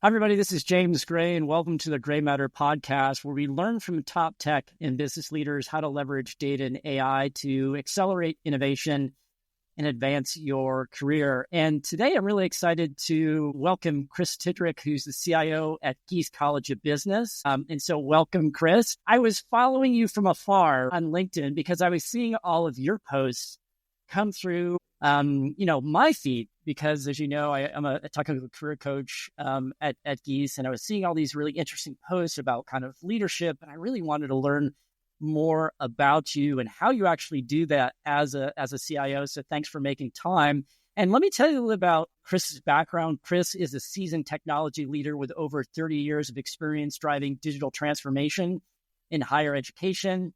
Hi, everybody. This is James Gray, and welcome to the Graymatter podcast, where we learn from top tech and business leaders how to leverage data and AI to accelerate innovation and advance your career. And today, I'm really excited to welcome Chris Tidrick, who's the CIO at Gies College of Business. And so welcome, Chris. I was following you from afar on LinkedIn because I was seeing all of your posts come through my feed, because as you know, I'm a technical career coach at Gies, and I was seeing all these really interesting posts about kind of leadership, and I really wanted to learn more about you and how you actually do that as a CIO. So thanks for making time. And let me tell you a little about Chris's background. Chris is a seasoned technology leader with over 30 years of experience driving digital transformation in higher education.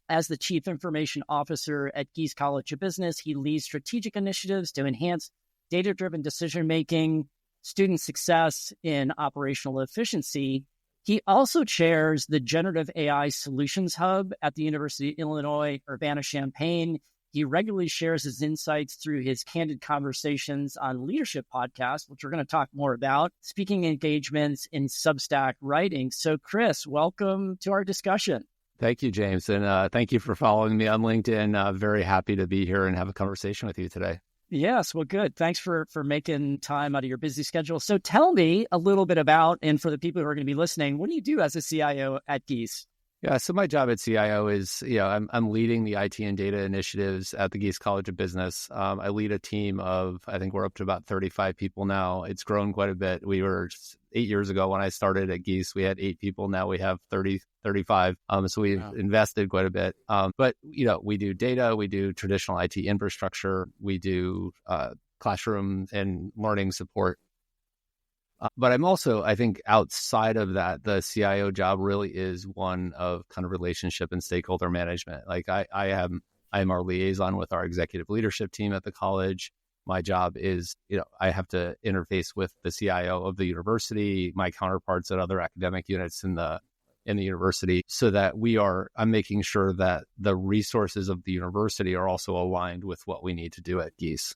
As the Chief Information Officer at Gies College of Business, he leads strategic initiatives to enhance data-driven decision-making, student success, and operational efficiency. He also chairs the Generative AI Solutions Hub at the University of Illinois, Urbana-Champaign. He regularly shares his insights through his Candid conversations on leadership podcasts, which we're going to talk more about, speaking engagements, and Substack writing. So, Chris, welcome to our discussion. Thank you, James. And thank you for following me on LinkedIn. Very happy to be here and have a conversation with you today. Yes, well, good. Thanks for making time out of your busy schedule. So tell me a little bit about, and for the people who are going to be listening, what do you do as a CIO at Gies? Yeah, so my job at CIO is, I'm leading the IT and data initiatives at the Gies College of Business. I lead a team of, I think we're up to about 35 people now. It's grown quite a bit. We were 8 years ago when I started at Gies, we had 8 people. Now we have 35. So we've invested quite a bit. But we do data, we do traditional IT infrastructure, we do classroom and learning support. But I'm also, I think outside of that, the CIO job really is one of kind of relationship and stakeholder management. Like I am our liaison with our executive leadership team at the college. My job is, I have to interface with the CIO of the university, my counterparts at other academic units in the university, so that I'm making sure that the resources of the university are also aligned with what we need to do at Gies.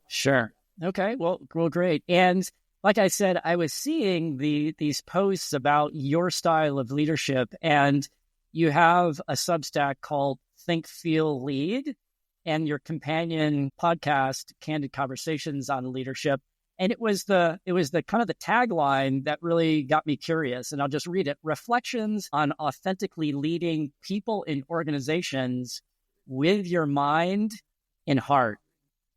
Sure. Okay. Well, great. And like I said, I was seeing these posts about your style of leadership, and you have a Substack called Think, Feel, Lead, and your companion podcast, Candid Conversations on Leadership. And it was the kind of the tagline that really got me curious. And I'll just read it: reflections on authentically leading people in organizations with your mind and heart.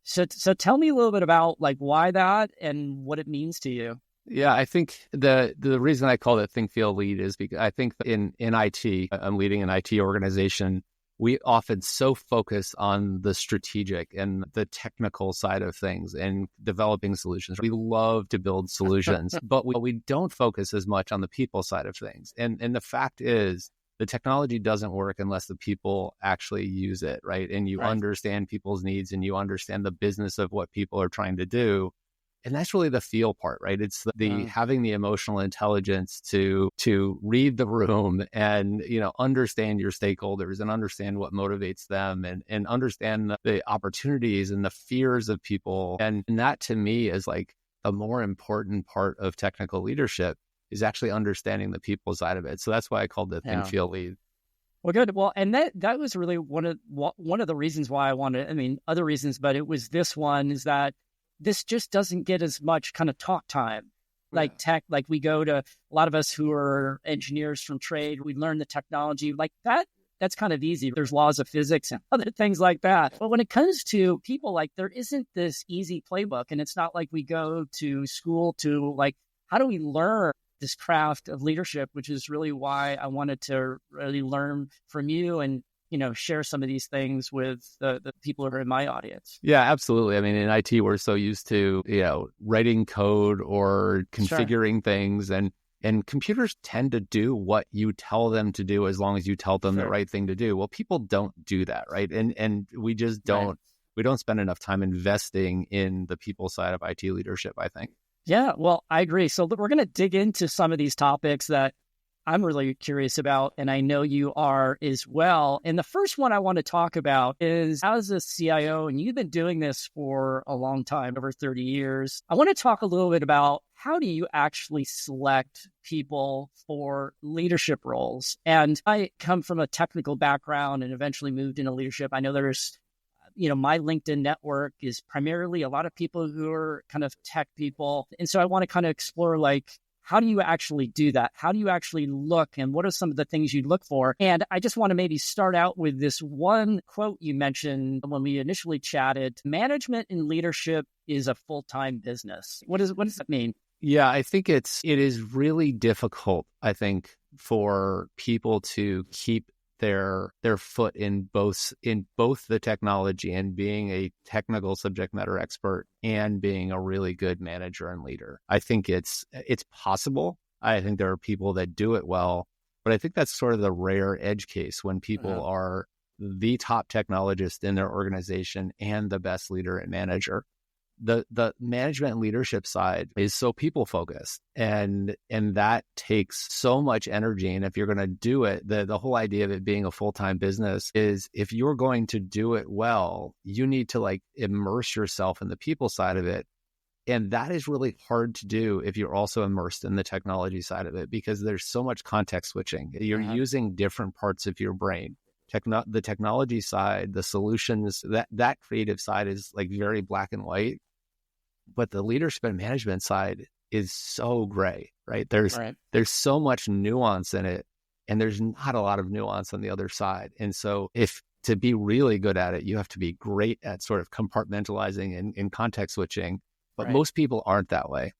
So tell me a little bit about why that and what it means to you. Yeah, I think the reason I call it Think, Feel, Lead is because I think in IT, I'm leading an IT organization. We often so focus on the strategic and the technical side of things and developing solutions. We love to build solutions, but we don't focus as much on the people side of things. And the fact is, the technology doesn't work unless the people actually use it, right? And you understand people's needs and you understand the business of what people are trying to do. And that's really the feel part, right? It's the having the emotional intelligence to read the room and, understand your stakeholders and understand what motivates them and understand the opportunities and the fears of people. And that to me is the more important part of technical leadership, is actually understanding the people side of it. So that's why I called it Think, Feel, Lead. Well, good. Well, and that was really one of the reasons why I wanted, other reasons, but it was this one, is that this just doesn't get as much kind of talk time. Tech, we go to, a lot of us who are engineers from trade, we learn the technology that's kind of easy. There's laws of physics and other things like that. But when it comes to people, there isn't this easy playbook. And it's not like we go to school to how do we learn this craft of leadership, which is really why I wanted to really learn from you and, share some of these things with the people who are in my audience. Yeah, absolutely. In IT, we're so used to, writing code or configuring things, and computers tend to do what you tell them to do as long as you tell them the right thing to do. Well, people don't do that, right? And we just don't, we don't spend enough time investing in the people side of IT leadership, I think. Yeah, well, I agree. So we're going to dig into some of these topics that I'm really curious about, and I know you are as well. And the first one I want to talk about is, as a CIO, and you've been doing this for a long time, over 30 years, I want to talk a little bit about how do you actually select people for leadership roles? And I come from a technical background and eventually moved into leadership. I know there's my LinkedIn network is primarily a lot of people who are kind of tech people. And so I want to kind of explore, like, how do you actually do that? How do you actually look, and what are some of the things you look for? And I just want to maybe start out with this one quote you mentioned when we initially chatted: management and leadership is a full-time business. What does that mean? Yeah, I think it is really difficult, I think, for people to keep their foot in both the technology and being a technical subject matter expert and being a really good manager and leader. I think it's possible. I think there are people that do it well, but I think that's sort of the rare edge case when people are the top technologist in their organization and the best leader and manager. The management and leadership side is so people focused, and that takes so much energy. And if you're going to do it, the whole idea of it being a full-time business is, if you're going to do it well, you need to like immerse yourself in the people side of it. And that is really hard to do if you're also immersed in the technology side of it, because there's so much context switching. You're using different parts of your brain. The technology side, the solutions, that creative side is like very black and white, but the leadership and management side is so gray, right? There's so much nuance in it, and there's not a lot of nuance on the other side. And so to be really good at it, you have to be great at sort of compartmentalizing and context switching, but most people aren't that way.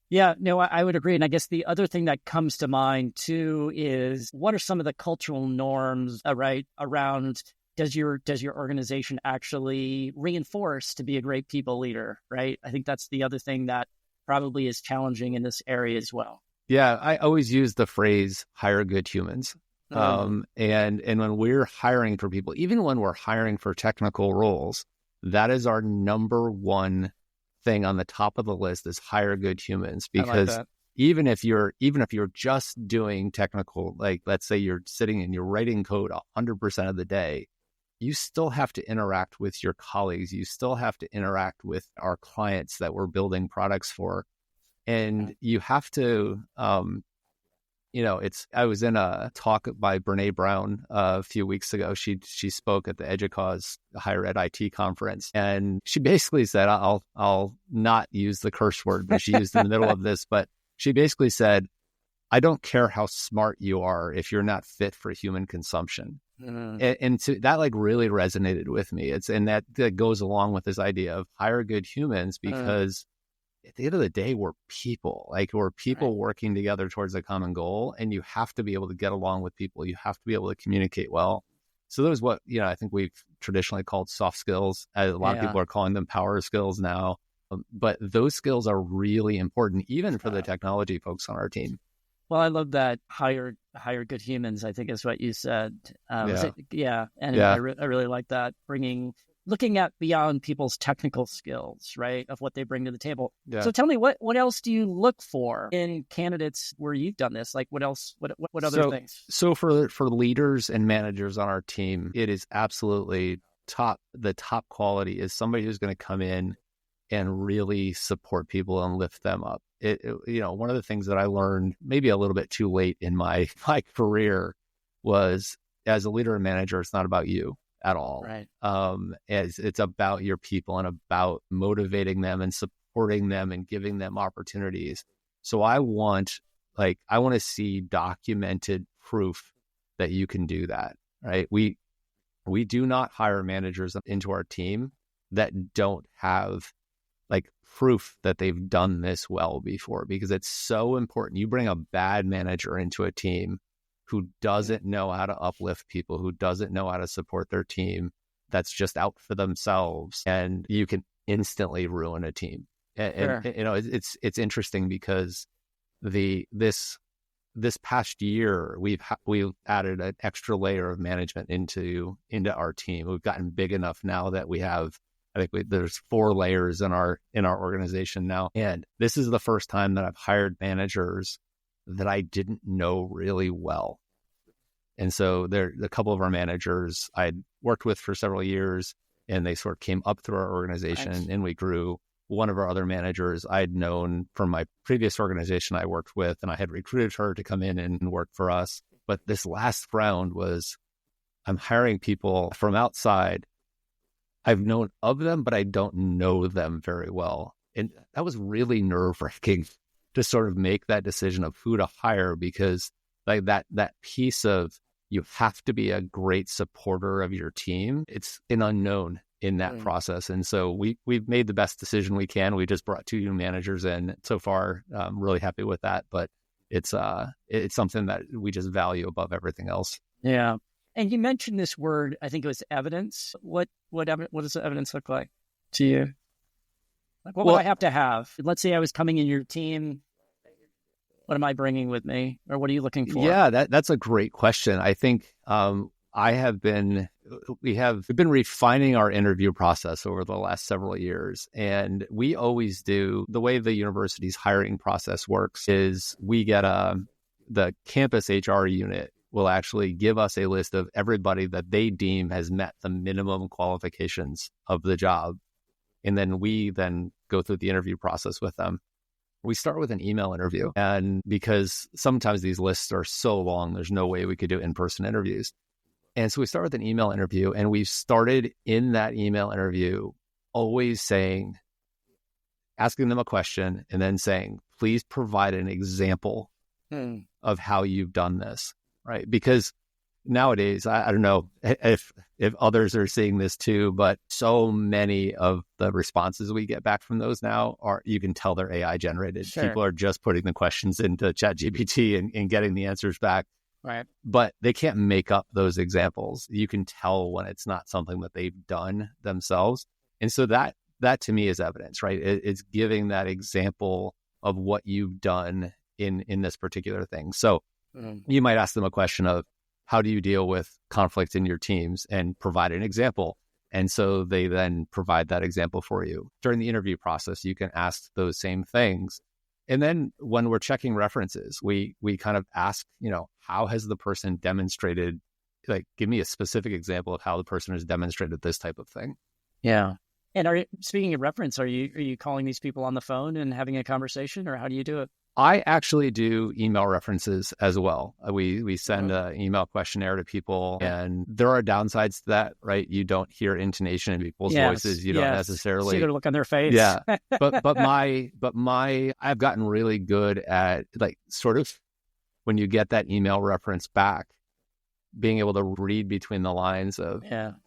Yeah, no, I would agree. And I guess the other thing that comes to mind too is, what are some of the cultural norms, around does your organization actually reinforce to be a great people leader, right? I think that's the other thing that probably is challenging in this area as well. Yeah, I always use the phrase hire good humans. And when we're hiring for people, even when we're hiring for technical roles, that is our number one thing on the top of the list, is hire good humans. Because even if you're just doing technical, like let's say you're sitting and you're writing code 100% of the day, you still have to interact with your colleagues. You still have to interact with our clients that we're building products for. And you have to, I was in a talk by Brene Brown a few weeks ago. She spoke at the EDUCAUSE Higher Ed IT conference, and she basically said, I'll not use the curse word, but she used in the middle of this, but she basically said, I don't care how smart you are if you're not fit for human consumption. And so that like really resonated with me. And that goes along with this idea of hire good humans, because at the end of the day, we're people. Like, we're people working together towards a common goal, and you have to be able to get along with people. You have to be able to communicate well. So those what I think we've traditionally called soft skills. A lot of people are calling them power skills now. But those skills are really important, even for the technology folks on our team. Well, I love that hire good humans, I think is what you said. I really like that, looking at beyond people's technical skills, right, of what they bring to the table. Yeah. So tell me, what else do you look for in candidates where you've done this? Like, what else? What other things? So for leaders and managers on our team, it is absolutely the top quality is somebody who's going to come in and really support people and lift them up. One of the things that I learned maybe a little bit too late in my career was, as a leader and manager, it's not about you at all. Right. It's about your people and about motivating them and supporting them and giving them opportunities. So I want to see documented proof that you can do that. Right. We do not hire managers into our team that don't have like proof that they've done this well before, because it's so important. You bring a bad manager into a team who doesn't know how to uplift people, who doesn't know how to support their team, that's just out for themselves, and you can instantly ruin a team. And it's interesting because this past year we've added an extra layer of management into our team. We've gotten big enough now that we have, I think there's 4 layers in our organization now. And this is the first time that I've hired managers that I didn't know really well. And so there, a couple of our managers I'd worked with for several years, and they sort of came up through our organization. Nice. And we grew. One of our other managers I'd known from my previous organization I worked with, and I had recruited her to come in and work for us. But this last round was, I'm hiring people from outside. I've known of them, but I don't know them very well. And that was really nerve-wracking to sort of make that decision of who to hire, because like that piece of, you have to be a great supporter of your team. It's an unknown in that process. And so we've made the best decision we can. We just brought 2 new managers in so far. I'm really happy with that, but it's something that we just value above everything else. Yeah. And you mentioned this word, I think it was evidence. What does the evidence look like to you? Like, what would I have to have? Let's say I was coming in your team. What am I bringing with me, or what are you looking for? Yeah, that's a great question. I think we've been refining our interview process over the last several years. And we always do, the way the university's hiring process works is we get the campus HR unit will actually give us a list of everybody that they deem has met the minimum qualifications of the job. And then we then go through the interview process with them. We start with an email interview. And because sometimes these lists are so long, there's no way we could do in-person interviews. And so we start with an email interview, and we've started in that email interview always asking them a question and then saying, please provide an example of how you've done this, right? Because nowadays, I don't know if others are seeing this too, but so many of the responses we get back from those now are, you can tell they're AI generated. Sure. People are just putting the questions into ChatGPT and getting the answers back. Right. But they can't make up those examples. You can tell when it's not something that they've done themselves. And so that to me is evidence, right? It's giving that example of what you've done in this particular thing. So you might ask them a question of, how do you deal with conflict in your teams, and provide an example? And so they then provide that example for you. During the interview process, you can ask those same things. And then when we're checking references, we kind of ask, how has the person demonstrated, like, give me a specific example of how the person has demonstrated this type of thing. Yeah. And speaking of reference, are you calling these people on the phone and having a conversation, or how do you do it? I actually do email references as well. We send an email questionnaire to people, and there are downsides to that, right? You don't hear intonation in people's voices. You don't necessarily see their look on their face. Yeah, but I've gotten really good at, like, sort of when you get that email reference back, being able to read between the lines of,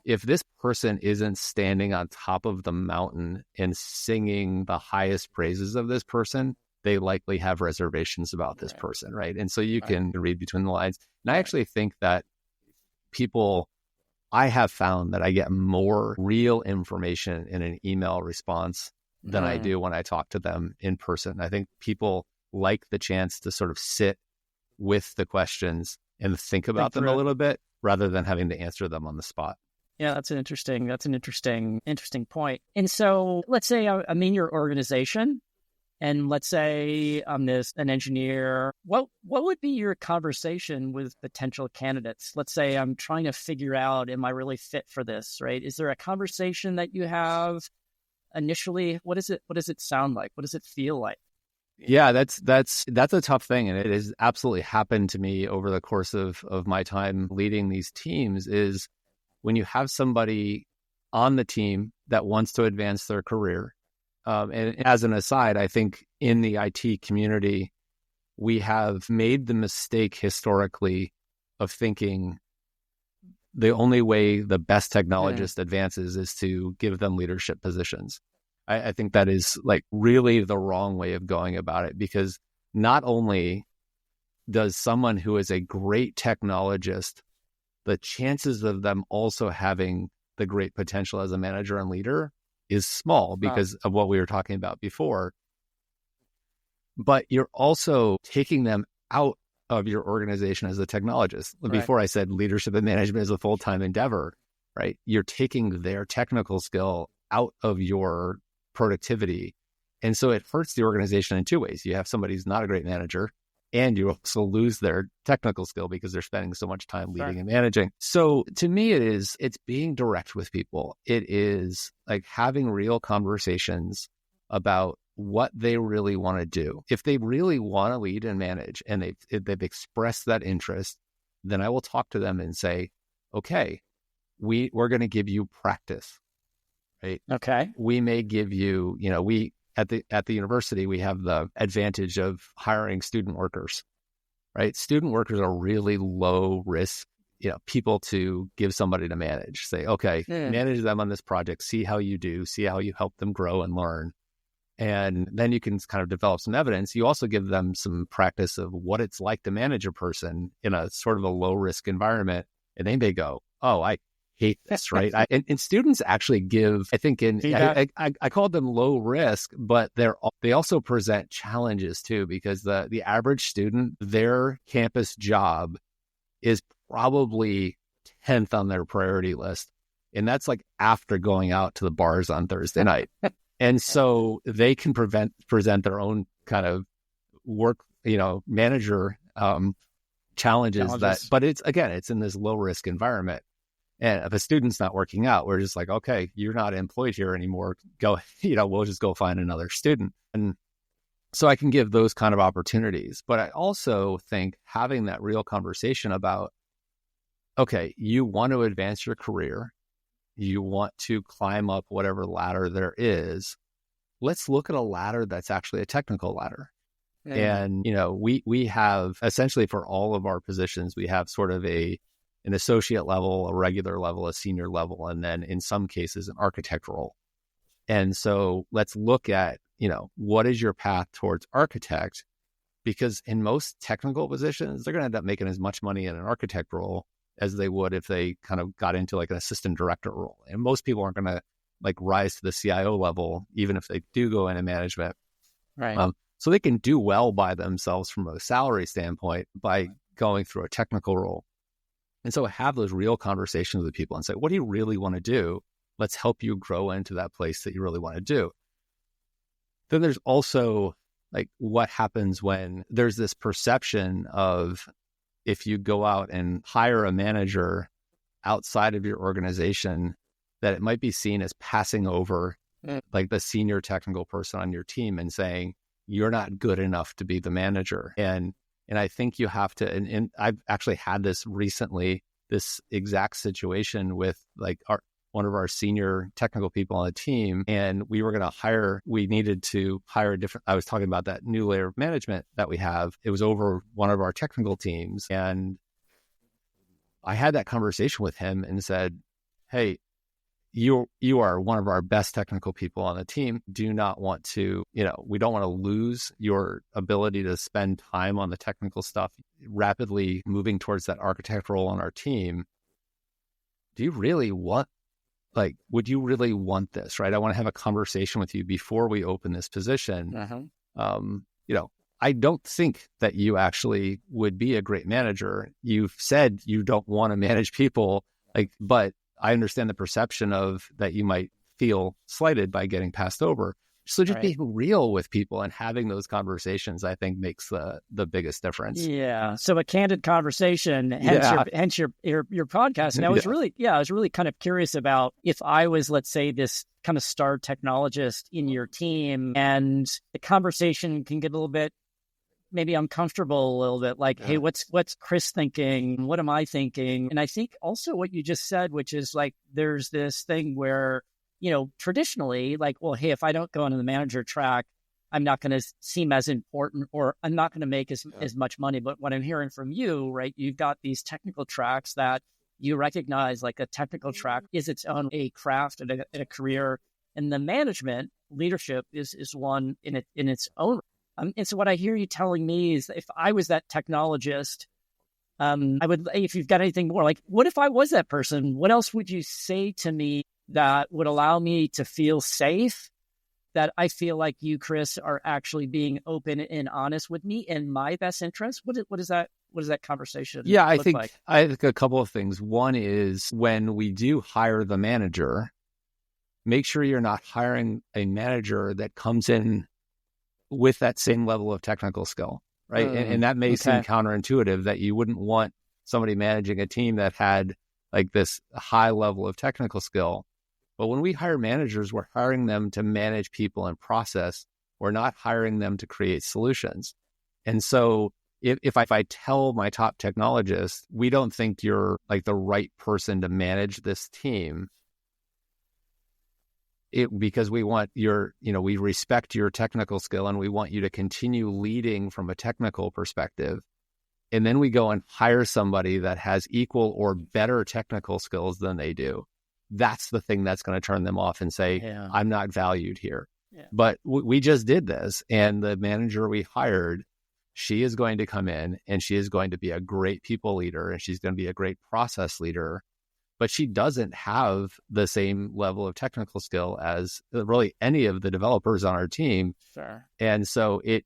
if this person isn't standing on top of the mountain and singing the highest praises of this person, they likely have reservations about this person, right? And so you can read between the lines. And I actually think that I have found that I get more real information in an email response than I do when I talk to them in person. I think people like the chance to sort of sit with the questions and think about them a little bit, rather than having to answer them on the spot. Yeah, that's an interesting point. And so let's say I'm in your organization, and let's say I'm an engineer. What would be your conversation with potential candidates? Let's say I'm trying to figure out, am I really fit for this, right? Is there a conversation that you have initially? What does it sound like? What does it feel like? Yeah, that's a tough thing. And it has absolutely happened to me over the course of my time leading these teams, is when you have somebody on the team that wants to advance their career. And as an aside, I think in the IT community, we have made the mistake historically of thinking the only way the best technologist advances is to give them leadership positions. I think that is, like, really the wrong way of going about it, because not only does someone who is a great technologist, the chances of them also having the great potential as a manager and leader is small because of what we were talking about before. But you're also taking them out of your organization as a technologist. Right. Before I said leadership and management is a full-time endeavor, right? You're taking their technical skill out of your productivity. And so it hurts the organization in two ways. You have somebody who's not a great manager, and you also lose their technical skill because they're spending so much time leading Sure. and managing. So to me, it's being direct with people. It is like having real conversations about what they really want to do. If they really want to lead and manage and they've expressed that interest, then I will talk to them and say, okay, we're going to give you practice, right? Okay. We may give you, we at the university, we have the advantage of hiring student workers, right? Student workers are really low risk, people to give somebody to manage. Say, okay, manage them on this project, see how you do, see how you help them grow and learn. And then you can kind of develop some evidence. You also give them some practice of what it's like to manage a person in a sort of a low risk environment. And they may go, oh, I hate this, right? And students actually give, I think I called them low risk, but they also present challenges too, because the average student, their campus job is probably 10th on their priority list. And that's like after going out to the bars on Thursday night. And so they can present their own kind of work, manager challenges. But it's in this low risk environment. And if a student's not working out, we're just like, okay, you're not employed here anymore. Go, we'll just go find another student. And so I can give those kind of opportunities. But I also think having that real conversation about, okay, you want to advance your career. You want to climb up whatever ladder there is. Let's look at a ladder that's actually a technical ladder. And, we have essentially for all of our positions, we have sort of an associate level, a regular level, a senior level, and then in some cases, an architect role. And so let's look at, what is your path towards architect? Because in most technical positions, they're going to end up making as much money in an architect role as they would if they kind of got into like an assistant director role. And most people aren't going to like rise to the CIO level, even if they do go into management. Right. So they can do well by themselves from a salary standpoint by going through a technical role. And so have those real conversations with people and say, what do you really want to do? Let's help you grow into that place that you really want to do. Then there's also like what happens when there's this perception of if you go out and hire a manager outside of your organization, that it might be seen as passing over like the senior technical person on your team and saying, you're not good enough to be the manager. And I think you have to, and I've actually had this recently, this exact situation with like one of our senior technical people on the team. And we needed to hire I was talking about that new layer of management that we have. It was over one of our technical teams. And I had that conversation with him and said, hey, you are one of our best technical people on the team. Do not want to, we don't want to lose your ability to spend time on the technical stuff, rapidly moving towards that architect role on our team. Do you really want, would you really want this, right? I want to have a conversation with you before we open this position. I don't think that you actually would be a great manager. You've said you don't want to manage people, but I understand the perception of that you might feel slighted by getting passed over. So just being real with people and having those conversations, I think, makes the biggest difference. Yeah. So a candid conversation, hence your podcast. And I was really kind of curious about if I was, let's say, this kind of star technologist in your team, and the conversation can get a little bit maybe uncomfortable a little bit, like, hey, what's Chris thinking? What am I thinking? And I think also what you just said, which is like, there's this thing where, traditionally, like, well, hey, if I don't go into the manager track, I'm not going to seem as important, or I'm not going to make as much money. But what I'm hearing from you, right, you've got these technical tracks that you recognize, like a technical track is its own a craft and a career, and the management leadership is one in its own. And so what I hear you telling me is, if I was that technologist, I would, if you've got anything more, like, what if I was that person? What else would you say to me that would allow me to feel safe, that I feel like you, Chris, are actually being open and honest with me in my best interest? What is that conversation? Yeah, I think a couple of things. One is, when we do hire the manager, make sure you're not hiring a manager that comes in with that same level of technical skill. right? And that may seem Okay. counterintuitive that you wouldn't want somebody managing a team that had like this high level of technical skill. But when we hire managers, we're hiring them to manage people and process. We're not hiring them to create solutions. And so if I tell my top technologist, we don't think you're like the right person to manage this team, because we want we respect your technical skill and we want you to continue leading from a technical perspective. And then we go and hire somebody that has equal or better technical skills than they do. That's the thing that's going to turn them off and say, I'm not valued here. Yeah. But we just did this. And the manager we hired, she is going to come in and she is going to be a great people leader and she's going to be a great process leader. But she doesn't have the same level of technical skill as really any of the developers on our team. Sure. And so it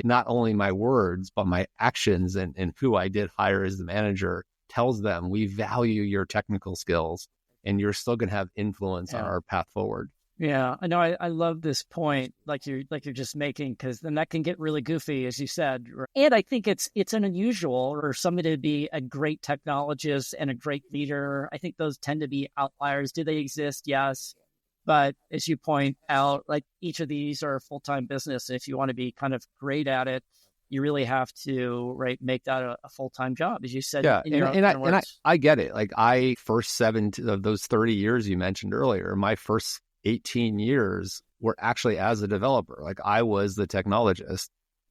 not only my words, but my actions and who I did hire as the manager tells them we value your technical skills and you're still going to have influence on our path forward. Yeah, I know. I love this point, like you're just making, because then that can get really goofy, as you said. And I think it's an unusual for somebody to be a great technologist and a great leader. I think those tend to be outliers. Do they exist? Yes, but as you point out, like each of these are a full-time business. If you want to be kind of great at it, you really have to make that a full-time job, as you said. Yeah, and I get it. Like first 7 of those 30 years you mentioned earlier, my first 18 years were actually as a developer. Like I was the technologist.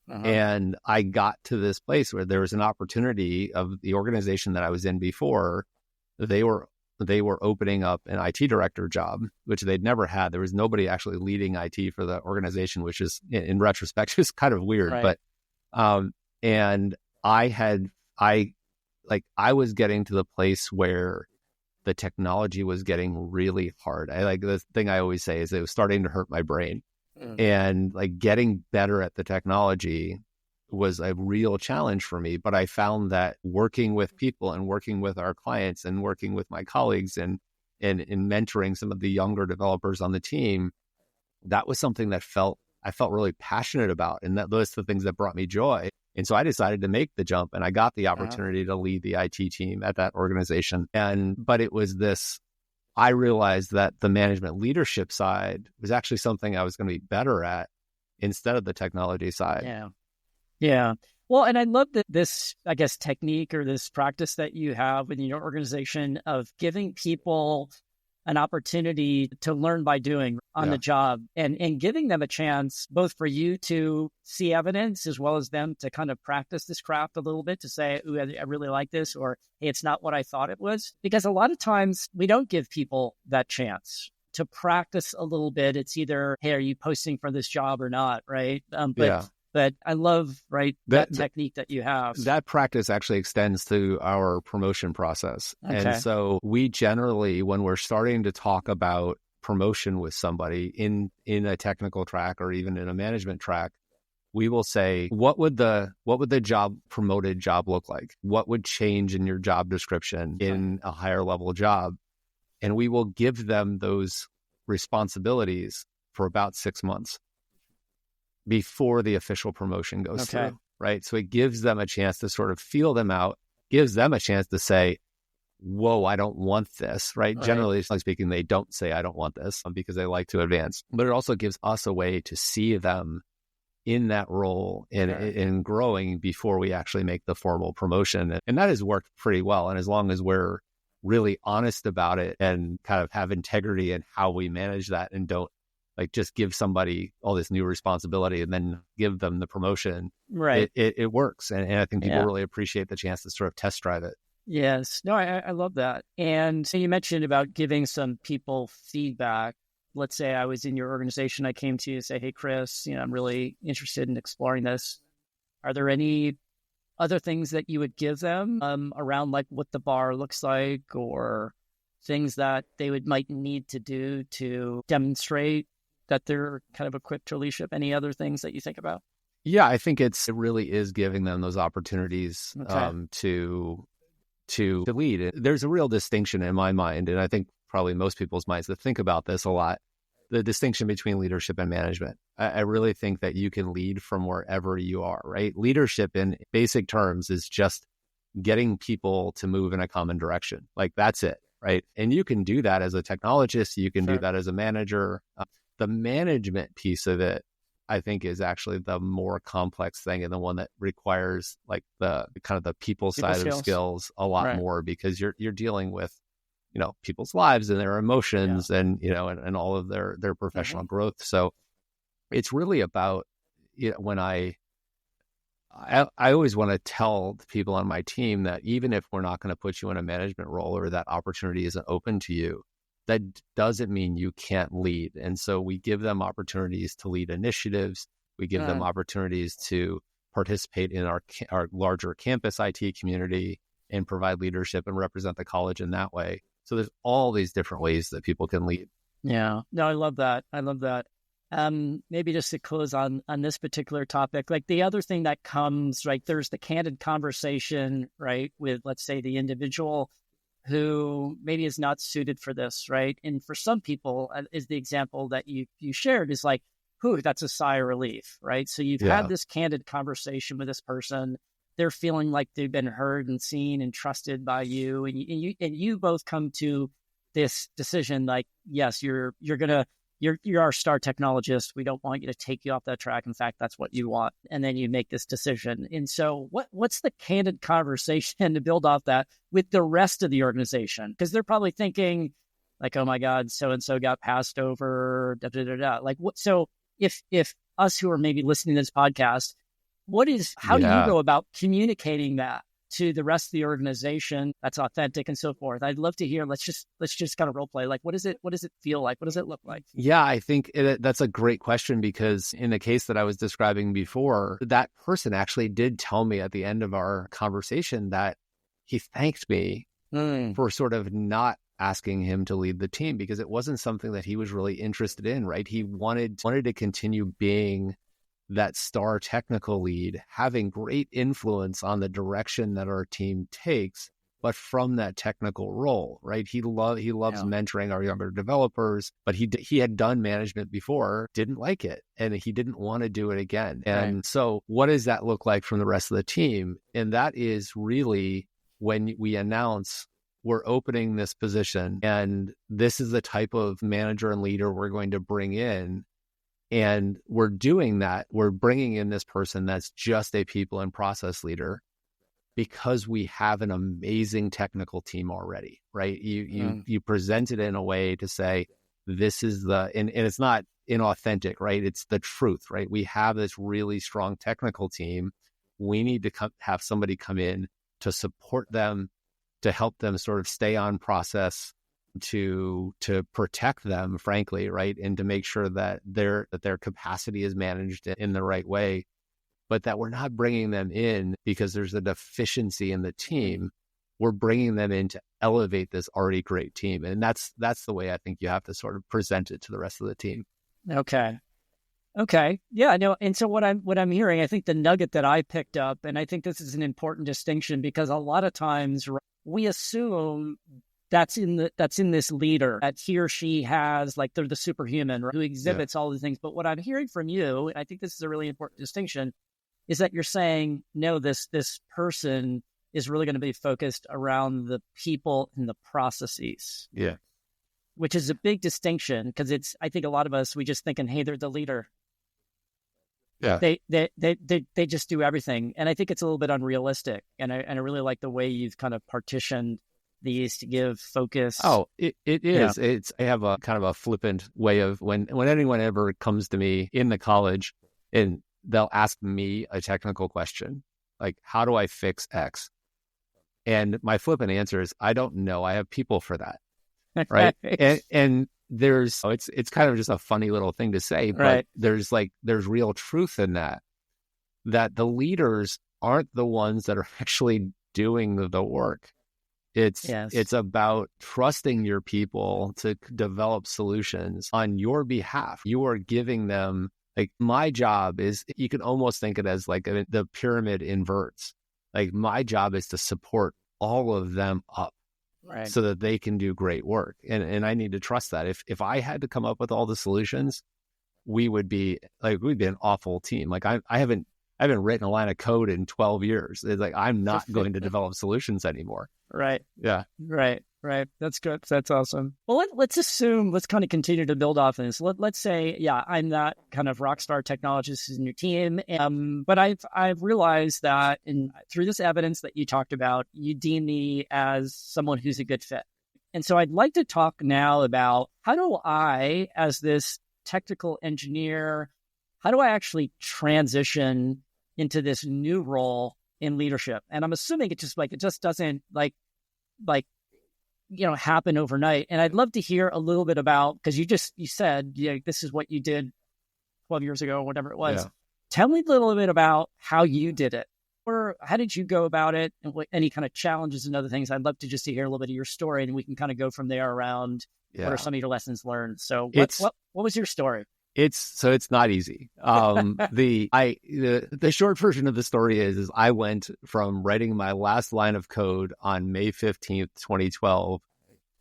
And I got to this place where there was an opportunity of the organization that I was in before. They were opening up an IT director job, which they'd never had. There was nobody actually leading IT for the organization, which is in retrospect is kind of weird. Right. But and I was getting to the place where the technology was getting really hard. The thing I always say is it was starting to hurt my brain. And like getting better at the technology was a real challenge for me. But I found that working with people and working with our clients and working with my colleagues and mentoring some of the younger developers on the team, that was something that I felt really passionate about. And those are the things that brought me joy. And so I decided to make the jump and I got the opportunity to lead the IT team at that organization. But it was I realized that the management leadership side was actually something I was going to be better at instead of the technology side. Yeah. Yeah. Well, and I love that this, I guess, technique or this practice that you have within your organization of giving people an opportunity to learn by doing on the job and giving them a chance both for you to see evidence as well as them to kind of practice this craft a little bit to say, ooh, I really like this, or hey, it's not what I thought it was. Because a lot of times we don't give people that chance to practice a little bit. It's either, hey, are you posting for this job or not? Right. But I love, that technique that you have. That practice actually extends to our promotion process. Okay. And so we generally, when we're starting to talk about promotion with somebody in a technical track or even in a management track, we will say, what would the promoted job look like? What would change in your job description in a higher level job? And we will give them those responsibilities for about 6 months before the official promotion goes through, right? So it gives them a chance to sort of feel them out, gives them a chance to say, whoa, I don't want this, right? Generally speaking, they don't say, I don't want this because they like to advance. But it also gives us a way to see them in that role and growing before we actually make the formal promotion. And that has worked pretty well. And as long as we're really honest about it and kind of have integrity in how we manage that and don't just give somebody all this new responsibility and then give them the promotion. Right. It works. And I think people really appreciate the chance to sort of test drive it. Yes. No, I love that. And so you mentioned about giving some people feedback. Let's say I was in your organization. I came to you and say, hey, Chris, I'm really interested in exploring this. Are there any other things that you would give them around what the bar looks like or things that they might need to do to demonstrate that they're kind of equipped to leadership? Any other things that you think about? Yeah, I think it really is giving them those opportunities to lead. There's a real distinction in my mind, and I think probably most people's minds that think about this a lot. the distinction between leadership and management. I really think that you can lead from wherever you are, right? Leadership in basic terms is just getting people to move in a common direction. Like that's it, right? And you can do that as a technologist. You can do that as a manager. The management piece of it, I think, is actually the more complex thing, and the one that requires like the kind of the people side of skills a lot more, because you're dealing with, people's lives and their emotions and, and all of their professional growth. So it's really about, when I always want to tell the people on my team that even if we're not going to put you in a management role or that opportunity isn't open to you, that doesn't mean you can't lead. And so we give them opportunities to lead initiatives. We give them opportunities to participate in our larger campus IT community and provide leadership and represent the college in that way. So there's all these different ways that people can lead. Yeah, no, I love that. Maybe just to close on this particular topic, like the other thing that comes, right, there's the candid conversation, right, with, let's say, the individual who maybe is not suited for this, right? And for some people, is the example that you shared is like, whew, that's a sigh of relief, right? So you've had this candid conversation with this person. They're feeling like they've been heard and seen and trusted by you, and you both come to this decision like, yes, you're our star technologist. We don't want you to take you off that track. In fact, that's what you want. And then you make this decision. And so what's the candid conversation to build off that with the rest of the organization? Because they're probably thinking like, oh my God, so-and-so got passed over, da, da, da, da. Like what? So if us who are maybe listening to this podcast, how do you go about communicating that to the rest of the organization that's authentic and so forth? I'd love to hear. Let's just kind of role play. Like, what does it feel like? What does it look like? Yeah, I think that's a great question, because in the case that I was describing before, that person actually did tell me at the end of our conversation that he thanked me for sort of not asking him to lead the team, because it wasn't something that he was really interested in, right? He wanted to continue being that star technical lead, having great influence on the direction that our team takes, but from that technical role, right? He loves mentoring our younger developers, but he had done management before, didn't like it, and he didn't want to do it again. And so what does that look like from the rest of the team? And that is really when we announce we're opening this position and this is the type of manager and leader we're going to bring in. And we're doing that. We're bringing in this person that's just a people and process leader because we have an amazing technical team already, right? You present it in a way to say, this is and it's not inauthentic, right? It's the truth, right? We have this really strong technical team. We need to have somebody come in to support them, to help them sort of stay on process, to protect them, frankly, right? And to make sure that their capacity is managed in the right way, but that we're not bringing them in because there's a deficiency in the team. We're bringing them in to elevate this already great team. And that's the way I think you have to sort of present it to the rest of the team. Okay. Yeah, I know. And so what I'm hearing, I think the nugget that I picked up, and I think this is an important distinction, because a lot of times we assume that's in this leader, that he or she has, like, they're the superhuman, right, who exhibits all the things. But what I'm hearing from you, and I think this is a really important distinction, is that you're saying, no, this person is really going to be focused around the people and the processes. Yeah. Which is a big distinction, because I think a lot of us, we just thinking, hey, they're the leader. Yeah. They just do everything. And I think it's a little bit unrealistic. And I really like the way you've kind of partitioned these to give focus. Oh, it is. Yeah. I have a kind of a flippant way of when anyone ever comes to me in the college and they'll ask me a technical question, like, how do I fix X? And my flippant answer is, I don't know. I have people for that. Right. and there's, it's kind of just a funny little thing to say, but there's real truth in that the leaders aren't the ones that are actually doing the work. It's about trusting your people to develop solutions on your behalf. You are giving them, like, my job is, you can almost think it as like the pyramid inverts. Like, my job is to support all of them up. Right. so that they can do great work. And I need to trust that. If I had to come up with all the solutions, we'd be an awful team. Like I haven't written a line of code in 12 years. It's like, I'm not going to develop solutions anymore. Right. Yeah. Right. That's good. That's awesome. Well, let's assume, let's kind of continue to build off of this. Let's say, yeah, I'm that kind of rock star technologist in your team. But I've realized that through this evidence that you talked about, you deem me as someone who's a good fit. And so I'd like to talk now about, how do I, as this technical engineer, how do I actually transition into this new role in leadership? And I'm assuming it just doesn't happen overnight. And I'd love to hear a little bit about, because you said, this is what you did 12 years ago, or whatever it was. Yeah. Tell me a little bit about how you did it, or how did you go about it, and any kind of challenges and other things. I'd love to just to hear a little bit of your story, and we can kind of go from there around what are some of your lessons learned. So what was your story? It's not easy. The short version of the story is I went from writing my last line of code on May 15th, 2012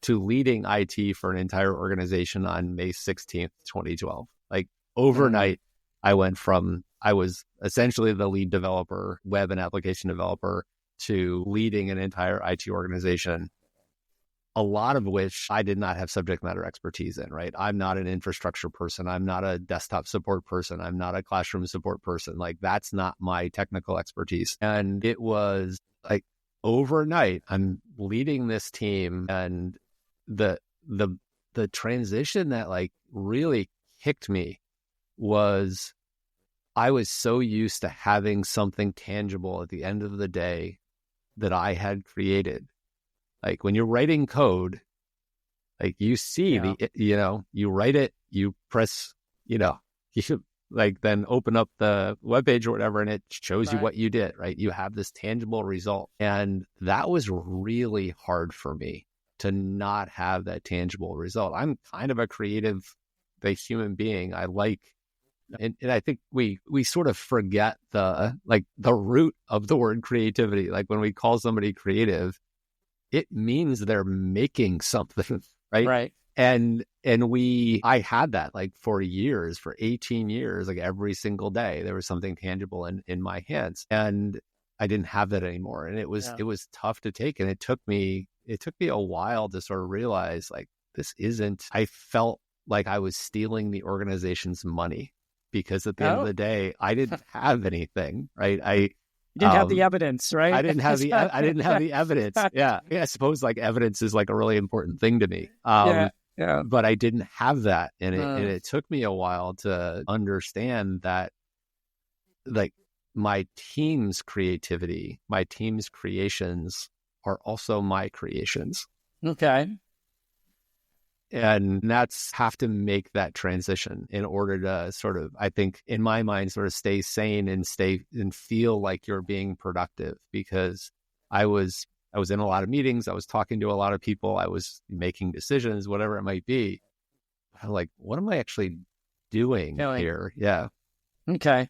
to leading IT for an entire organization on May 16th, 2012. Like overnight, I went from, I was essentially the lead developer, web and application developer, to leading an entire IT organization, a lot of which I did not have subject matter expertise in, right? I'm not an infrastructure person. I'm not a desktop support person. I'm not a classroom support person. Like, that's not my technical expertise. And it was like overnight, I'm leading this team, and the transition that like really kicked me was I was so used to having something tangible at the end of the day that I had created. Like when you're writing code, like you see you write it, you press, you should like then open up the webpage or whatever, and it shows you what you did, right? You have this tangible result. And that was really hard for me to not have that tangible result. I'm kind of a creative human being. I like, and I think we sort of forget the root of the word creativity. Like when we call somebody creative, it means they're making something, right? Right. And I had that like for years, for 18 years, like every single day, there was something tangible in my hands, and I didn't have that anymore. And it was tough to take. And it took me a while to sort of realize like, I felt like I was stealing the organization's money, because at the end of the day, I didn't have anything, right? You didn't have the evidence, right? I didn't have the evidence. Yeah. I suppose like evidence is like a really important thing to me. But I didn't have that. And it took me a while to understand that like my team's creativity, my team's creations are also my creations. Okay. And that's have to make that transition in order to sort of, I think in my mind, sort of stay sane and feel like you're being productive, because I was in a lot of meetings. I was talking to a lot of people. I was making decisions, whatever it might be. I'm like, what am I actually doing here? Yeah. Okay.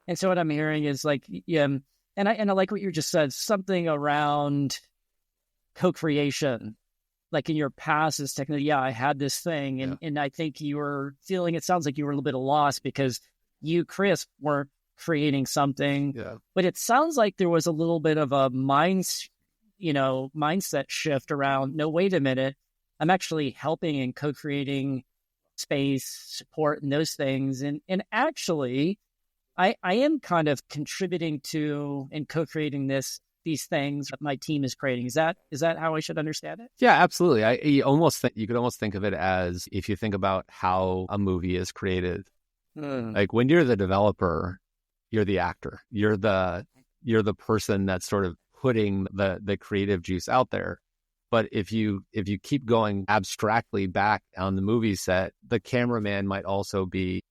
And so what I'm hearing is like, and I like what you just said, something around co-creation. Like in your past is technically, I had this thing. And I think you were feeling, it sounds like you were a little bit of loss because you, Chris, weren't creating something. Yeah. But it sounds like there was a little bit of a mindset shift around, no, wait a minute, I'm actually helping and co-creating space, support, and those things. And actually, I am kind of contributing to and co-creating these things that my team is creating. Is that how I should understand it? Yeah, absolutely. You could almost think of it as, if you think about how a movie is created, like when you're the developer, you're the actor, you're the person that's sort of putting the creative juice out there. But if you keep going abstractly back on the movie set, the cameraman might also be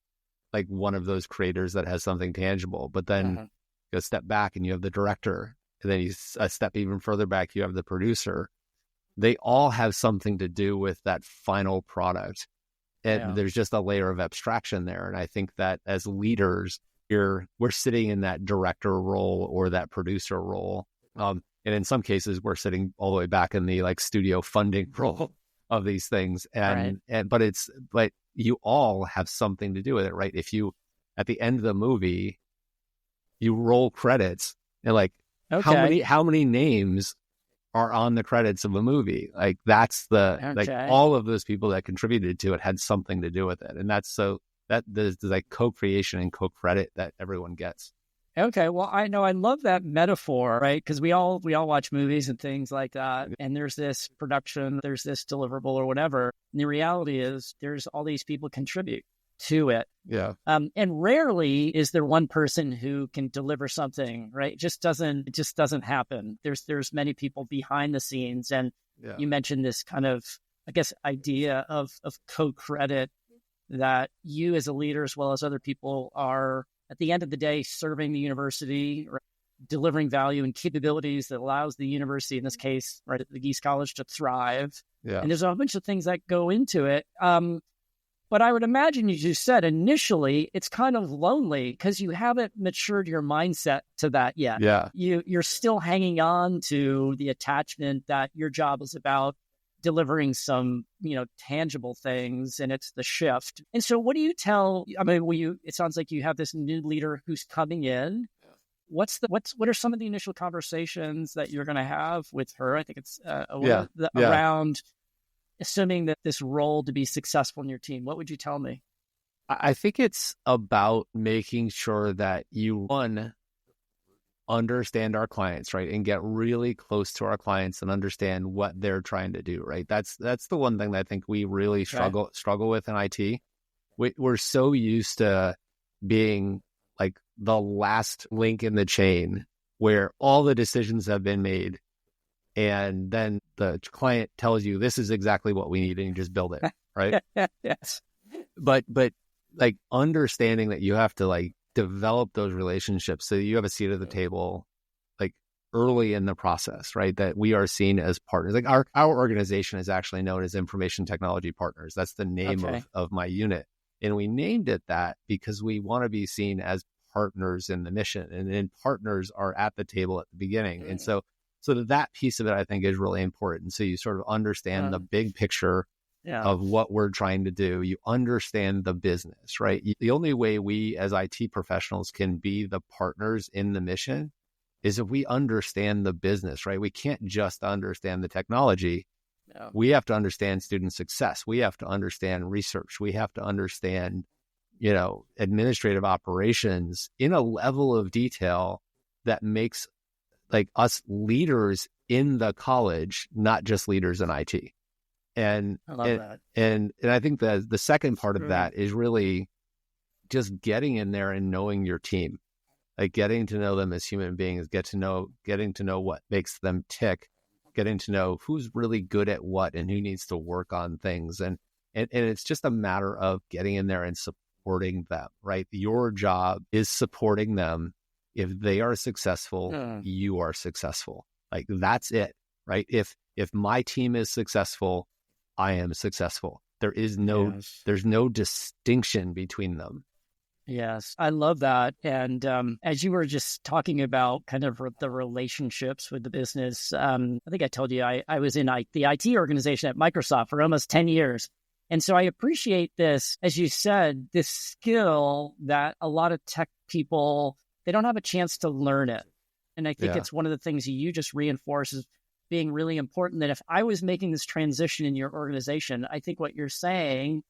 like one of those creators that has something tangible. But then you step back and you have the director. And then you step even further back, you have the producer. They all have something to do with that final product. And there's just a layer of abstraction there. And I think that as leaders, we're sitting in that director role or that producer role. And in some cases, we're sitting all the way back in the like studio funding role of these things. But you all have something to do with it, right? If you, at the end of the movie, you roll credits and like, how many names are on the credits of a movie? Like that's like all of those people that contributed to it had something to do with it. And that's that there's like co-creation and co-credit that everyone gets. Okay. Well, I know I love that metaphor, right? Because we all watch movies and things like that. And there's this production, there's this deliverable or whatever. And the reality is there's all these people contribute to it. Yeah. And rarely is there one person who can deliver something, right? It just doesn't happen. There's many people behind the scenes. And you mentioned this kind of, I guess, idea of co-credit that you as a leader, as well as other people, are at the end of the day serving the university, right? Delivering value and capabilities that allows the university, in this case, right, the Gies College, to thrive. Yeah. And there's a bunch of things that go into it. But I would imagine, as you said, initially, it's kind of lonely because you haven't matured your mindset to that yet. Yeah. You're still hanging on to the attachment that your job is about delivering some, tangible things, and it's the shift. And so what do you tell, it sounds like you have this new leader who's coming in. What are some of the initial conversations that you're going to have with her? I think it's around assuming that this role to be successful in your team. What would you tell me? I think it's about making sure that you, one, understand our clients, right? And get really close to our clients and understand what they're trying to do, right? That's the one thing that I think we really struggle with in IT. We're so used to being like the last link in the chain where all the decisions have been made. And then the client tells you, this is exactly what we need, and you just build it, right? Yes. But like understanding that you have to like develop those relationships so you have a seat at the table like early in the process, right? That we are seen as partners. Like our organization is actually known as Information Technology Partners. That's the name of my unit. And we named it that because we want to be seen as partners in the mission, and then partners are at the table at the beginning. And so that piece of it, I think, is really important. So you sort of understand the big picture of what we're trying to do. You understand the business, right? The only way we as IT professionals can be the partners in the mission is if we understand the business, right? We can't just understand the technology. No. We have to understand student success. We have to understand research. We have to understand, administrative operations in a level of detail that makes like us leaders in the college, not just leaders in IT. And I love that. And I think the second part of that is really just getting in there and knowing your team, like getting to know them as human beings, getting to know what makes them tick, getting to know who's really good at what and who needs to work on things. And it's just a matter of getting in there and supporting them, right? Your job is supporting them. If they are successful, you are successful. Like that's it, right? If my team is successful, I am successful. There's no distinction between them. Yes, I love that. And as you were just talking about kind of the relationships with the business, I think I told you I was in the IT organization at Microsoft for almost 10 years. And so I appreciate this, as you said, this skill that a lot of tech people, they don't have a chance to learn it. And I think it's one of the things you just reinforce is being really important, that if I was making this transition in your organization, I think what you're saying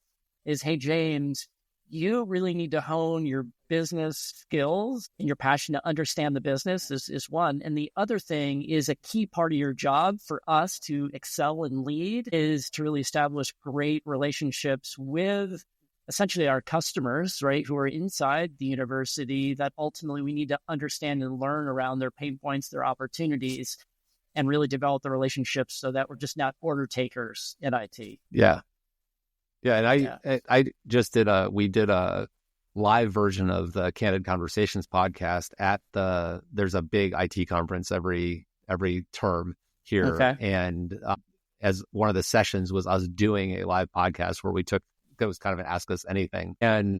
is, hey, James, you really need to hone your business skills and your passion to understand the business is one. And the other thing is a key part of your job for us to excel and lead is to really establish great relationships with essentially our customers, right, who are inside the university, that ultimately we need to understand and learn around their pain points, their opportunities, and really develop the relationships so that we're just not order takers in IT. Yeah. Yeah. And I just we did a live version of the Candid Conversations podcast there's a big IT conference every term here. Okay. And as one of the sessions was us doing a live podcast where that was kind of an Ask Us Anything. And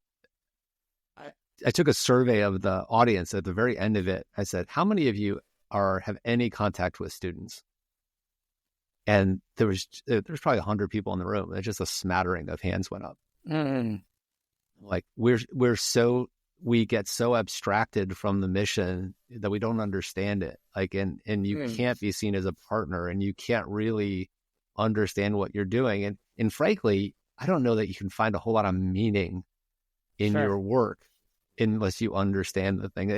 I took a survey of the audience at the very end of it. I said, how many of you have any contact with students. And there's probably 100 people in the room. It's just a smattering of hands went up. Like we get so abstracted from the mission that we don't understand it. Like, and you can't be seen as a partner, and you can't really understand what you're doing. And frankly, I don't know that you can find a whole lot of meaning in your work unless you understand the thing.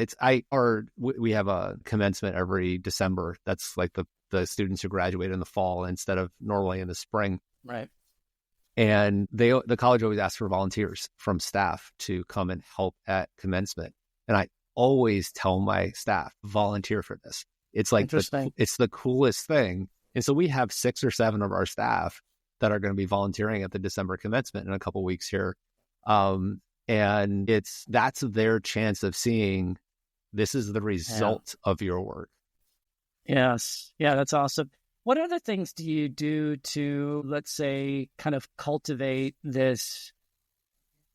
We have a commencement every December. That's like the students who graduate in the fall instead of normally in the spring. Right. And the college always asks for volunteers from staff to come and help at commencement. And I always tell my staff, volunteer for this. It's like it's the coolest thing. And so we have 6 or 7 of our staff that are going to be volunteering at the December commencement in a couple of weeks here. And that's their chance of seeing this is the result of your work. Yes. Yeah, that's awesome. What other things do you do to, let's say, kind of cultivate this,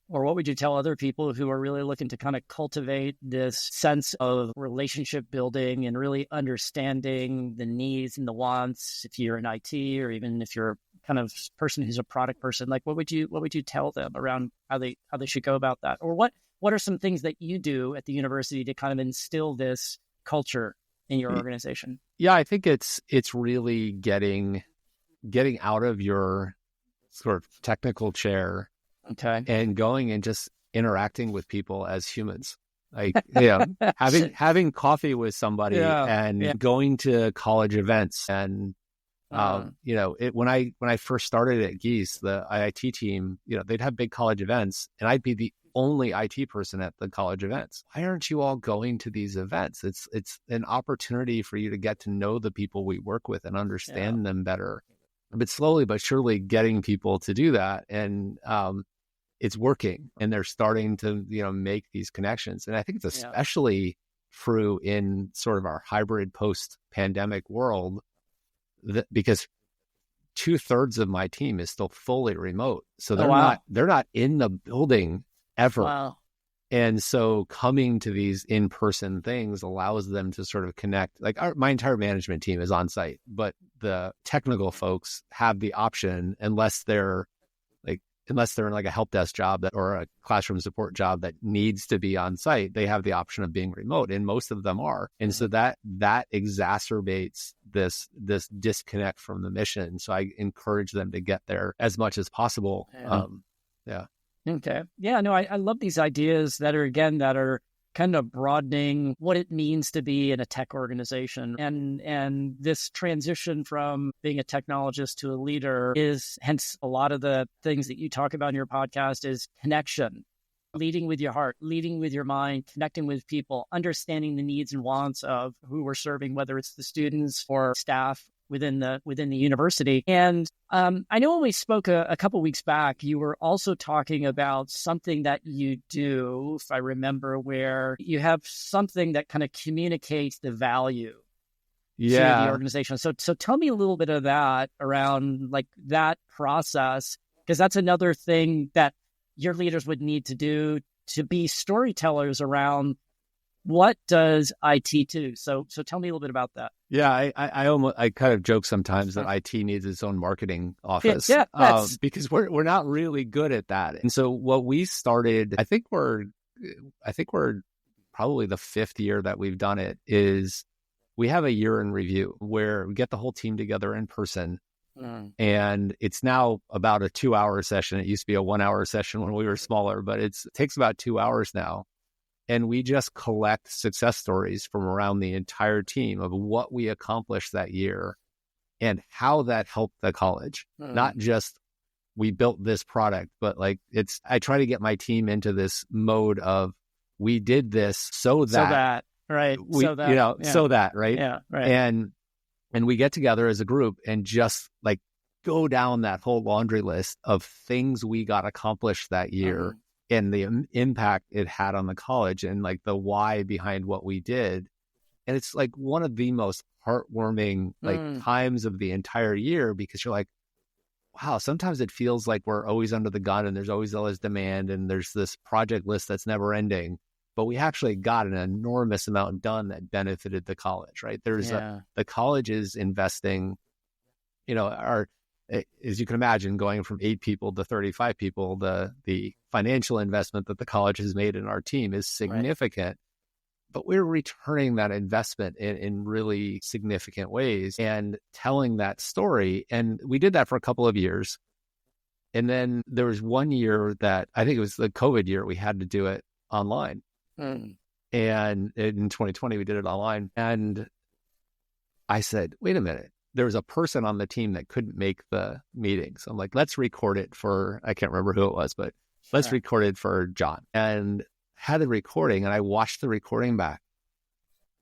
or what would you tell other people who are really looking to kind of cultivate this sense of relationship building and really understanding the needs and the wants, if you're in IT or even if you're kind of person who's a product person? Like, what would you tell them around how they should go about that? Or what are some things that you do at the university to kind of instill this culture in your organization? Yeah, I think it's really getting out of your sort of technical chair, and going and just interacting with people as humans. Like, having coffee with somebody and going to college events. And when I first started at Gies, the IIT team, they'd have big college events, and I'd be the only IT person at the college events. Why aren't you all going to these events? It's an opportunity for you to get to know the people we work with and understand them better. But slowly but surely getting people to do that, and it's working, and they're starting to make these connections. And I think it's especially true in sort of our hybrid post-pandemic world, because 2/3 of my team is still fully remote, so they're not in the building ever. Wow. And so coming to these in-person things allows them to sort of connect. Like my entire management team is on site, but the technical folks have the option, unless they're in like a help desk job or a classroom support job that needs to be on site, they have the option of being remote, and most of them are. And so that exacerbates this disconnect from the mission. So I encourage them to get there as much as possible. Okay. Yeah, no, I love these ideas that are kind of broadening what it means to be in a tech organization. And this transition from being a technologist to a leader is, hence a lot of the things that you talk about in your podcast, is connection, leading with your heart, leading with your mind, connecting with people, understanding the needs and wants of who we're serving, whether it's the students or staff within the university. And I know when we spoke a couple weeks back, you were also talking about something that you do, if I remember, where you have something that kind of communicates the value to the organization. So tell me a little bit of that around like that process, because that's another thing that your leaders would need to do to be storytellers around what does IT do. So tell me a little bit about that. Yeah, I kind of joke sometimes that IT needs its own marketing office, because we're not really good at that. And so what we started, I think we're probably the 5th year that we've done it, is we have a year in review where we get the whole team together in person. And it's now about a 2-hour session. It used to be a 1-hour session when we were smaller, but it takes about 2 hours now. And we just collect success stories from around the entire team of what we accomplished that year and how that helped the college. Not just we built this product, but like I try to get my team into this mode of we did this so that right. Yeah, right. And we get together as a group and just like go down that whole laundry list of things we got accomplished that year. And the impact it had on the college and like the why behind what we did. And it's like one of the most heartwarming times of the entire year, because you're like, wow, sometimes it feels like we're always under the gun and there's always all this demand and there's this project list that's never ending. but we actually got an enormous amount done that benefited the college, right? The college is investing, as you can imagine, going from 8 people to 35 people, the financial investment that the college has made in our team is significant. Right. But we're returning that investment in really significant ways and telling that story. And we did that for a couple of years. And then there was one year that I think it was the COVID year, we had to do it online. And in 2020, we did it online. And I said, wait a minute, there was a person on the team that couldn't make the meeting. So I'm like, let's record it for, I can't remember who it was, but let's record it for John. And had the recording, and I watched the recording back.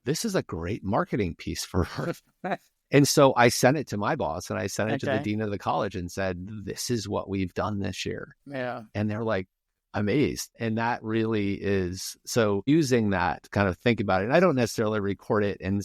This is a great marketing piece for her. And so I sent it to my boss, and I sent it to the dean of the college and said, this is what we've done this year. Yeah. And they're like amazed. And that really is, so using that to kind of think about it. And I don't necessarily record it and,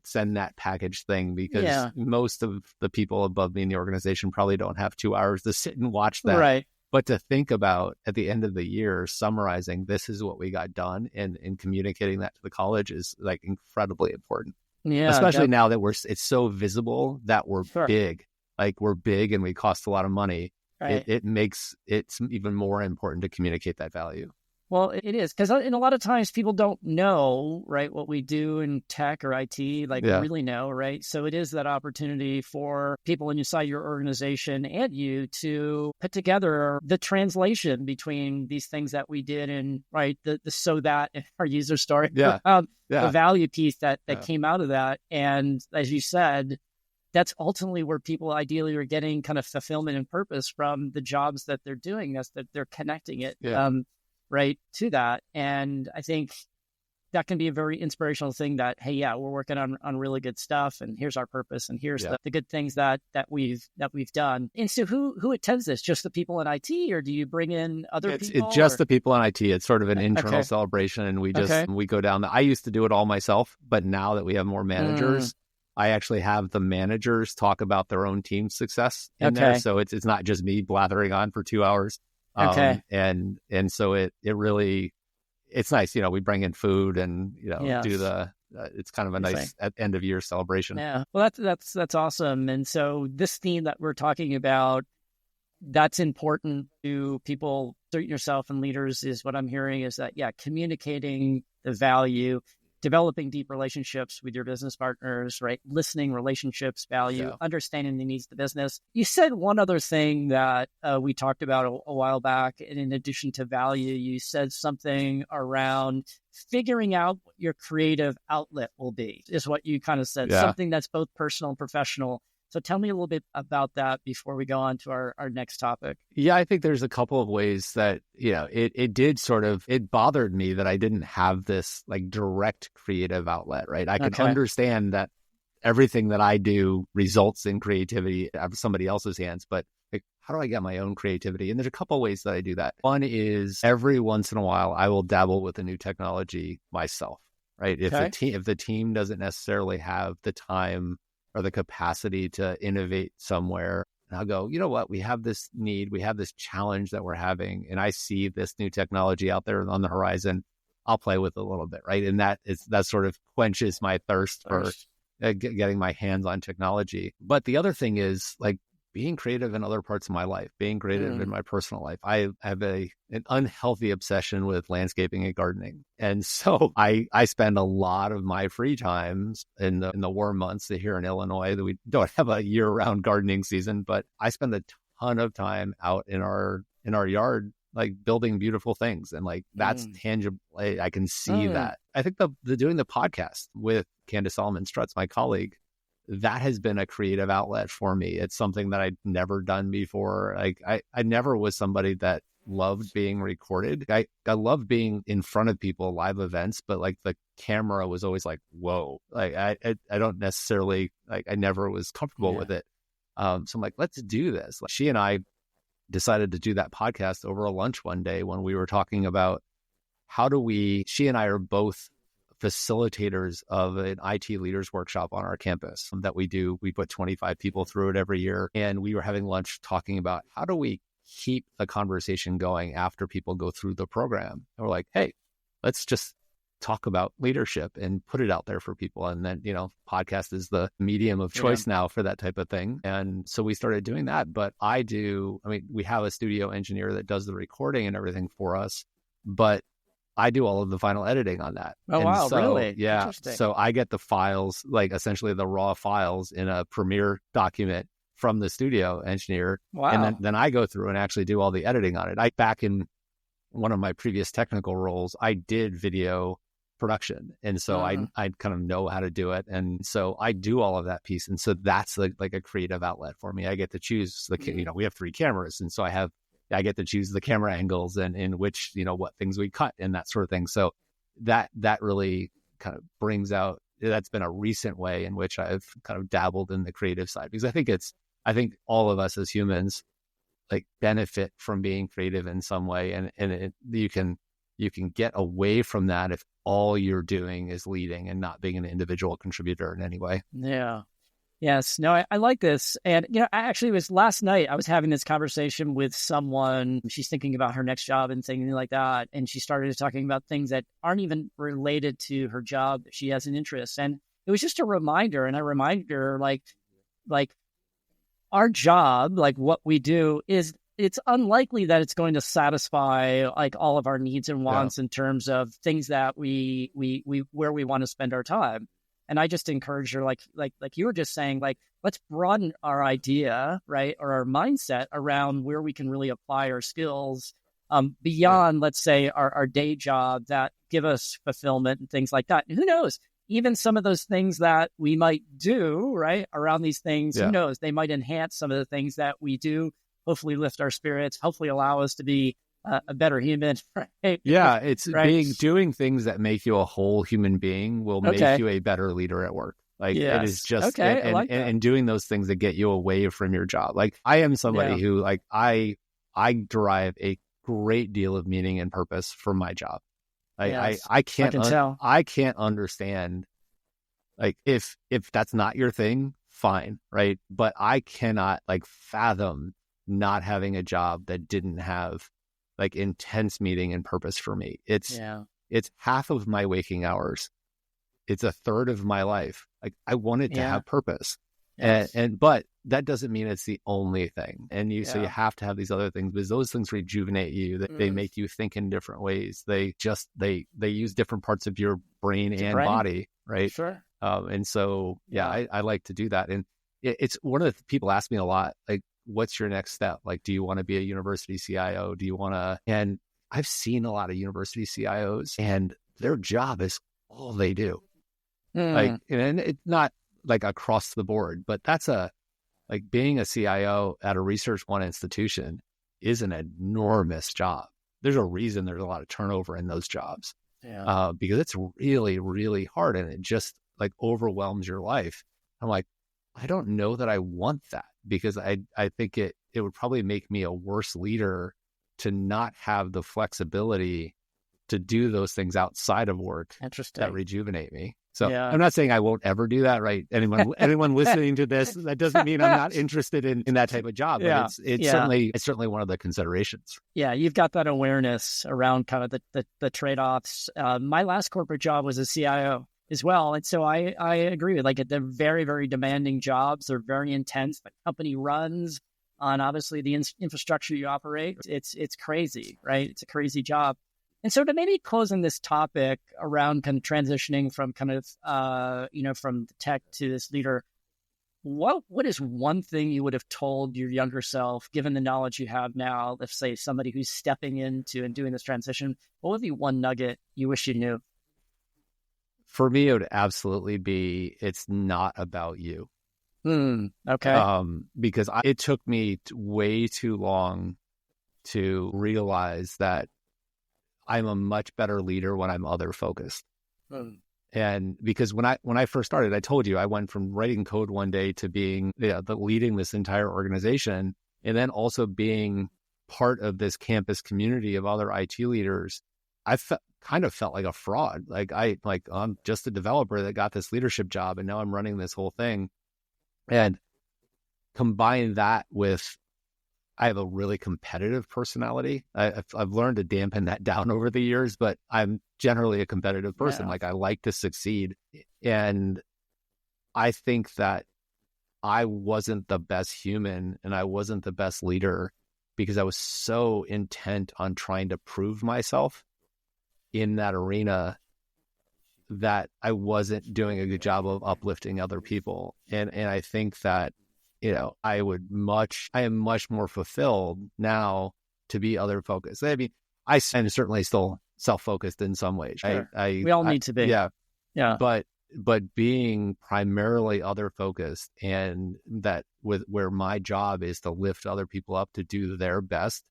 send that package thing, because most of the people above me in the organization probably don't have 2 hours to sit and watch that. Right. But to think about at the end of the year, summarizing, this is what we got done, and communicating that to the college is like incredibly important. Yeah. Especially now that it's so visible that we're big, like we're big and we cost a lot of money. Right. It makes it's even more important to communicate that value. Well, it is, because a lot of times people don't know, right, what we do in tech or IT, really know, right? So it is that opportunity for people inside your organization and you to put together the translation between these things that we did and, right, the so that our user story, the value piece that came out of that. And as you said, that's ultimately where people ideally are getting kind of fulfillment and purpose from the jobs that they're doing. That's that they're connecting it. Right to that. And I think that can be a very inspirational thing that, hey, we're working on really good stuff, and here's our purpose, and here's the good things that we've done. And so who attends this? Just the people in IT, or do you bring in other people? It's just the people in IT. It's sort of an internal celebration, and we go down I used to do it all myself, but now that we have more managers, I actually have the managers talk about their own team success in there. So it's not just me blathering on for 2 hours. And so it really, it's nice, we bring in food and, do it's kind of a nice end of year celebration. Yeah. Well, that's awesome. And so this theme that we're talking about, that's important to people, yourself and leaders, is what I'm hearing is that, communicating the value, developing deep relationships with your business partners, right? Listening, relationships, value, understanding the needs of the business. You said one other thing that we talked about a while back, and in addition to value, you said something around figuring out what your creative outlet will be, is what you kind of said, something that's both personal and professional. So tell me a little bit about that before we go on to our next topic. Yeah, I think there's a couple of ways that, it bothered me that I didn't have this like direct creative outlet, right? I can understand that everything that I do results in creativity out of somebody else's hands, but how do I get my own creativity? And there's a couple of ways that I do that. One is every once in a while, I will dabble with a new technology myself, right? If the team doesn't necessarily have the time or the capacity to innovate somewhere, and I'll go, you know what, we have this need, we have this challenge that we're having, and I see this new technology out there on the horizon, I'll play with it a little bit, right? And that sort of quenches my thirst for getting my hands on technology. But the other thing is like being creative in other parts of my life, being creative in my personal life. I have an unhealthy obsession with landscaping and gardening. And so I spend a lot of my free times in the warm months here in Illinois, that we don't have a year-round gardening season, but I spend a ton of time out in our yard, like building beautiful things. And like, that's tangible. I can see that. I think the doing the podcast with Candace Solomon Struts, my colleague, that has been a creative outlet for me. It's something that I'd never done before. Like I never was somebody that loved being recorded. I love being in front of people, live events, but like the camera was always like, whoa, like I don't necessarily, like I never was comfortable with it. So I'm like, let's do this. Like, she and I decided to do that podcast over a lunch one day when we were talking about she and I are both facilitators of an IT leaders workshop on our campus that we do. We put 25 people through it every year. And we were having lunch talking about how do we keep the conversation going after people go through the program. And we're like, hey, let's just talk about leadership and put it out there for people. And then, podcast is the medium of choice now for that type of thing. And so we started doing that. But we have a studio engineer that does the recording and everything for us, but I do all of the final editing on that. Oh, wow, really? Yeah. So I get the files, like essentially the raw files in a Premiere document from the studio engineer. Wow. And then I go through and actually do all the editing on it. Back in one of my previous technical roles, I did video production. And so I kind of know how to do it. And so I do all of that piece. And so that's like a creative outlet for me. I get to choose we have 3 cameras. And so I get to choose the camera angles and in which, what things we cut and that sort of thing. So that really kind of brings out, that's been a recent way in which I've kind of dabbled in the creative side, because I think all of us as humans like benefit from being creative in some way. And you can get away from that if all you're doing is leading and not being an individual contributor in any way. Yeah. Yes. No, I like this. And, it was last night, I was having this conversation with someone. She's thinking about her next job and things like that. And she started talking about things that aren't even related to her job that she has an interest. And it was just a reminder. And I reminded her, like our job, like what we do it's unlikely that it's going to satisfy like all of our needs and wants in terms of things that we where we want to spend our time. And I just encourage her, like you were just saying, like, let's broaden our idea, right, or our mindset around where we can really apply our skills beyond, let's say, our day job that give us fulfillment and things like that. And who knows, even some of those things that we might do, right, around these things, who knows, they might enhance some of the things that we do, hopefully lift our spirits, hopefully allow us to be a better human. Right? Yeah, it's doing things that make you a whole human being will make you a better leader at work. Like it is just, and doing those things that get you away from your job. Like I am somebody who like, I derive a great deal of meaning and purpose from my job. I can't understand, like if that's not your thing, fine. Right. But I cannot like fathom not having a job that didn't have like intense meaning and purpose for me. It's half of my waking hours. It's a third of my life. Like I want it to have purpose. Yes. But that doesn't mean it's the only thing. And so you have to have these other things, because those things rejuvenate you, that they make you think in different ways. They use different parts of your brain and body. Right. Sure. And so, I like to do that. And it's one of the people ask me a lot, like, what's your next step? Like, do you want to be a university CIO? Do you want to, and I've seen a lot of university CIOs and their job is all they do. Like, and it's not like across the board, but that's like being a CIO at a Research One institution is an enormous job. There's a reason there's a lot of turnover in those jobs because it's really, really hard and it just like overwhelms your life. I'm like, I don't know that I want that, because I think it would probably make me a worse leader to not have the flexibility to do those things outside of work that rejuvenate me. So I'm not saying I won't ever do that, right? Anyone listening to this, that doesn't mean I'm not interested in that type of job. But it's certainly one of the considerations. Yeah, you've got that awareness around kind of the trade-offs. My last corporate job was a CIO as well. And so I agree with, like, they're very, very demanding jobs. They're very intense. The company runs on obviously the infrastructure you operate. It's crazy, right? It's a crazy job. And so to maybe close on this topic around kind of transitioning from kind of, from the tech to this leader, what is one thing you would have told your younger self, given the knowledge you have now, let's say somebody who's stepping into and doing this transition, what would be one nugget you wish you knew? For me, it would absolutely be, it's not about you. Okay. Because it took me way too long to realize that I'm a much better leader when I'm other focused. And because when I first started, I told you, I went from writing code one day to being leading this entire organization, and then also being part of this campus community of other IT leaders. I kind of felt like a fraud. I'm just a developer that got this leadership job, and now I'm running this whole thing. And combine that with I have a really competitive personality. I've learned to dampen that down over the years, but I'm generally a competitive person. Yeah. Like I like to succeed. And I think that I wasn't the best human and I wasn't the best leader because I was so intent on trying to prove myself in that arena that I wasn't doing a good job of uplifting other people. And I think that, I am much more fulfilled now to be other focused. I mean, I'm certainly still self-focused in some ways. Sure. We all need to be. Yeah. Yeah. But being primarily other focused and that where my job is to lift other people up to do their best,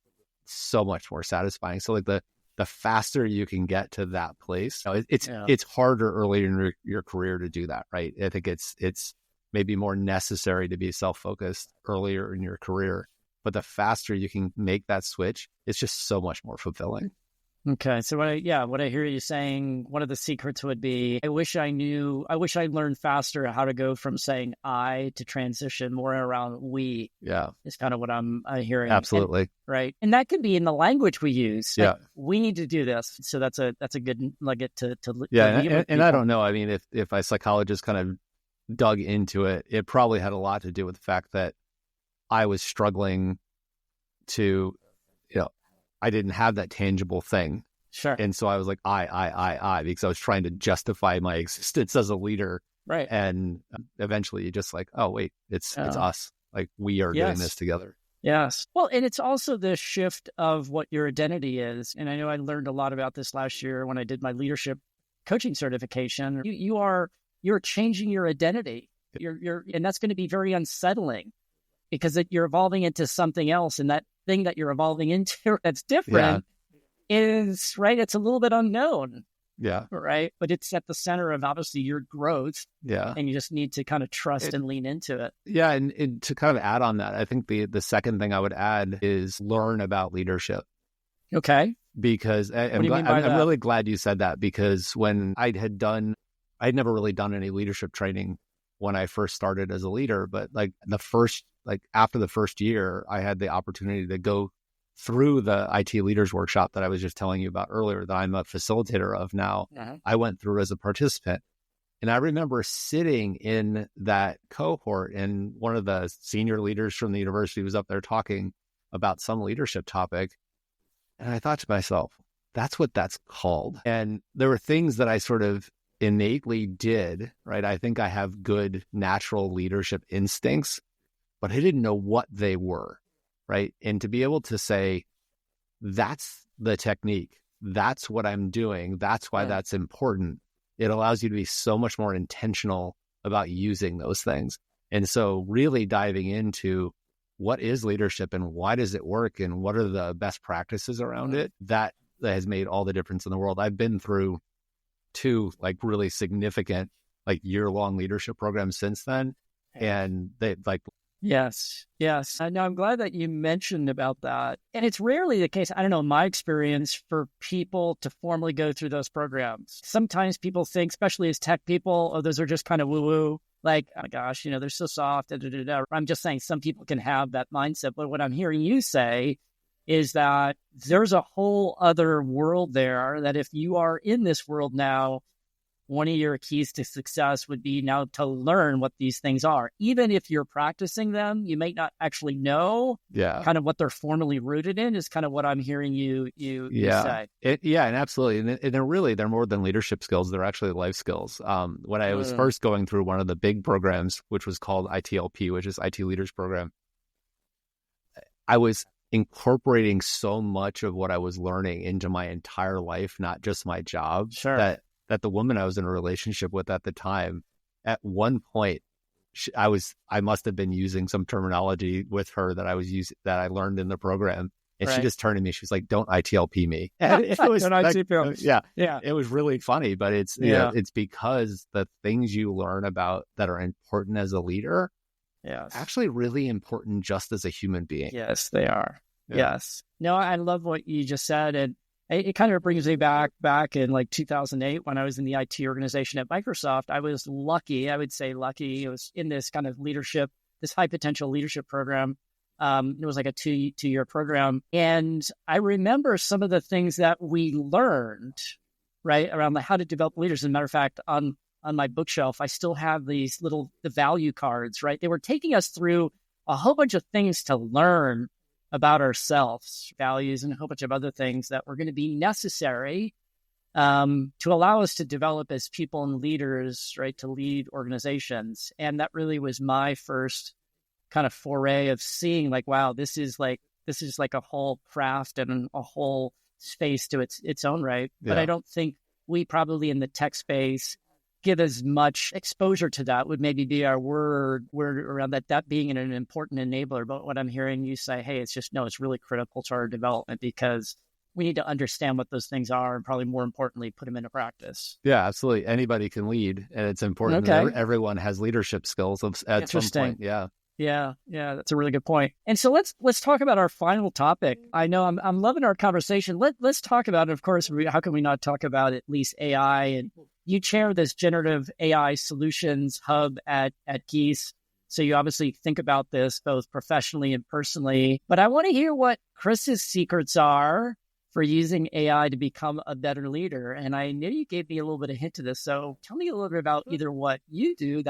so much more satisfying. So like the faster you can get to that place, it's harder early in your career to do that, right? I think it's maybe more necessary to be self-focused earlier in your career, but the faster you can make that switch, it's just so much more fulfilling. Okay. So what I hear you saying, one of the secrets would be, I wish I learned faster how to go from saying I to transition more around we. Yeah. Is kind of what I'm hearing. Absolutely. Right. And that could be in the language we use. Yeah. Like, we need to do this. So that's a good nugget to yeah. And I don't know. I mean, if a psychologist kind of dug into it, it probably had a lot to do with the fact that I was struggling to, I didn't have that tangible thing. Sure. And so I was like, I, because I was trying to justify my existence as a leader. Right. And eventually you're just like, oh, wait, it's us. Like we are doing this together. Yes. Well, and it's also the shift of what your identity is. And I know I learned a lot about this last year when I did my leadership coaching certification. You're changing your identity. And that's going to be very unsettling because you're evolving into something else. And that thing that you're evolving into that's different is, right, it's a little bit unknown. Yeah. Right. But it's at the center of obviously your growth. Yeah. And you just need to kind of trust and lean into it. Yeah. And to kind of add on that, I think the second thing I would add is learn about leadership. Okay. Because I'm really glad you said that, because when I'd never really done any leadership training when I first started as a leader, but after the first year, I had the opportunity to go through the IT leaders workshop that I was just telling you about earlier, that I'm a facilitator of now. I went through as a participant. And I remember sitting in that cohort, and one of the senior leaders from the university was up there talking about some leadership topic. And I thought to myself, that's what that's called. And there were things that I sort of innately did, right? I think I have good natural leadership instincts, but I didn't know what they were, right? And to be able to say, that's the technique, that's what I'm doing, that's why that's important, it allows you to be so much more intentional about using those things. And so really diving into what is leadership and why does it work and what are the best practices around it, that has made all the difference in the world. I've been through 2 really significant year-long leadership programs since then. And they Yes. No, I'm glad that you mentioned about that. And it's rarely the case, I don't know, in my experience, for people to formally go through those programs. Sometimes people think, especially as tech people, oh, those are just kind of woo-woo. Like, oh my gosh, they're so soft. I'm just saying some people can have that mindset. But what I'm hearing you say is that there's a whole other world there, that if you are in this world now, one of your keys to success would be now to learn what these things are. Even if you're practicing them, you may not actually know kind of what they're formally rooted in, is kind of what I'm hearing you say. And absolutely. And they're more than leadership skills. They're actually life skills. When I was first going through one of the big programs, which was called ITLP, which is IT Leaders Program, I was incorporating so much of what I was learning into my entire life, not just my job, that the woman I was in a relationship with at the time, at one point, I must have been using some terminology with her that I learned in the program, and she just turned to me. She was like, "Don't ITLP me." And it was it was really funny, but it's it's because the things you learn about that are important as a leader, actually really important just as a human being. Yes, they are. Yeah. Yes. No, I love what you just said, and it kind of brings me back in 2008 when I was in the IT organization at Microsoft. I was lucky. I would say lucky. It was in this kind of leadership, this high potential leadership program It was like a two-year program. And I remember some of the things that we learned, right, around how to develop leaders. As a matter of fact, on my bookshelf, I still have the value cards, right? They were taking us through a whole bunch of things to learn about ourselves, values, and a whole bunch of other things that were going to be necessary to allow us to develop as people and leaders, right, to lead organizations. And that really was my first kind of foray of seeing like, wow, this is like a whole craft and a whole space to its own right. Yeah. But I don't think we probably in the tech space give as much exposure to that. Would maybe be our word around that being an important enabler. But what I'm hearing you say, hey, it's really critical to our development because we need to understand what those things are and probably more importantly, put them into practice. Yeah, absolutely. Anybody can lead, and it's important that everyone has leadership skills at some point. Yeah. Yeah, that's a really good point. And so let's talk about our final topic. I know I'm loving our conversation. Let's talk about it. Of course, how can we not talk about at least AI? And you chair this generative AI solutions hub at Gies. So you obviously think about this both professionally and personally. But I want to hear what Chris's secrets are for using AI to become a better leader. And I know you gave me a little bit of hint to this. So tell me a little bit about either what you do,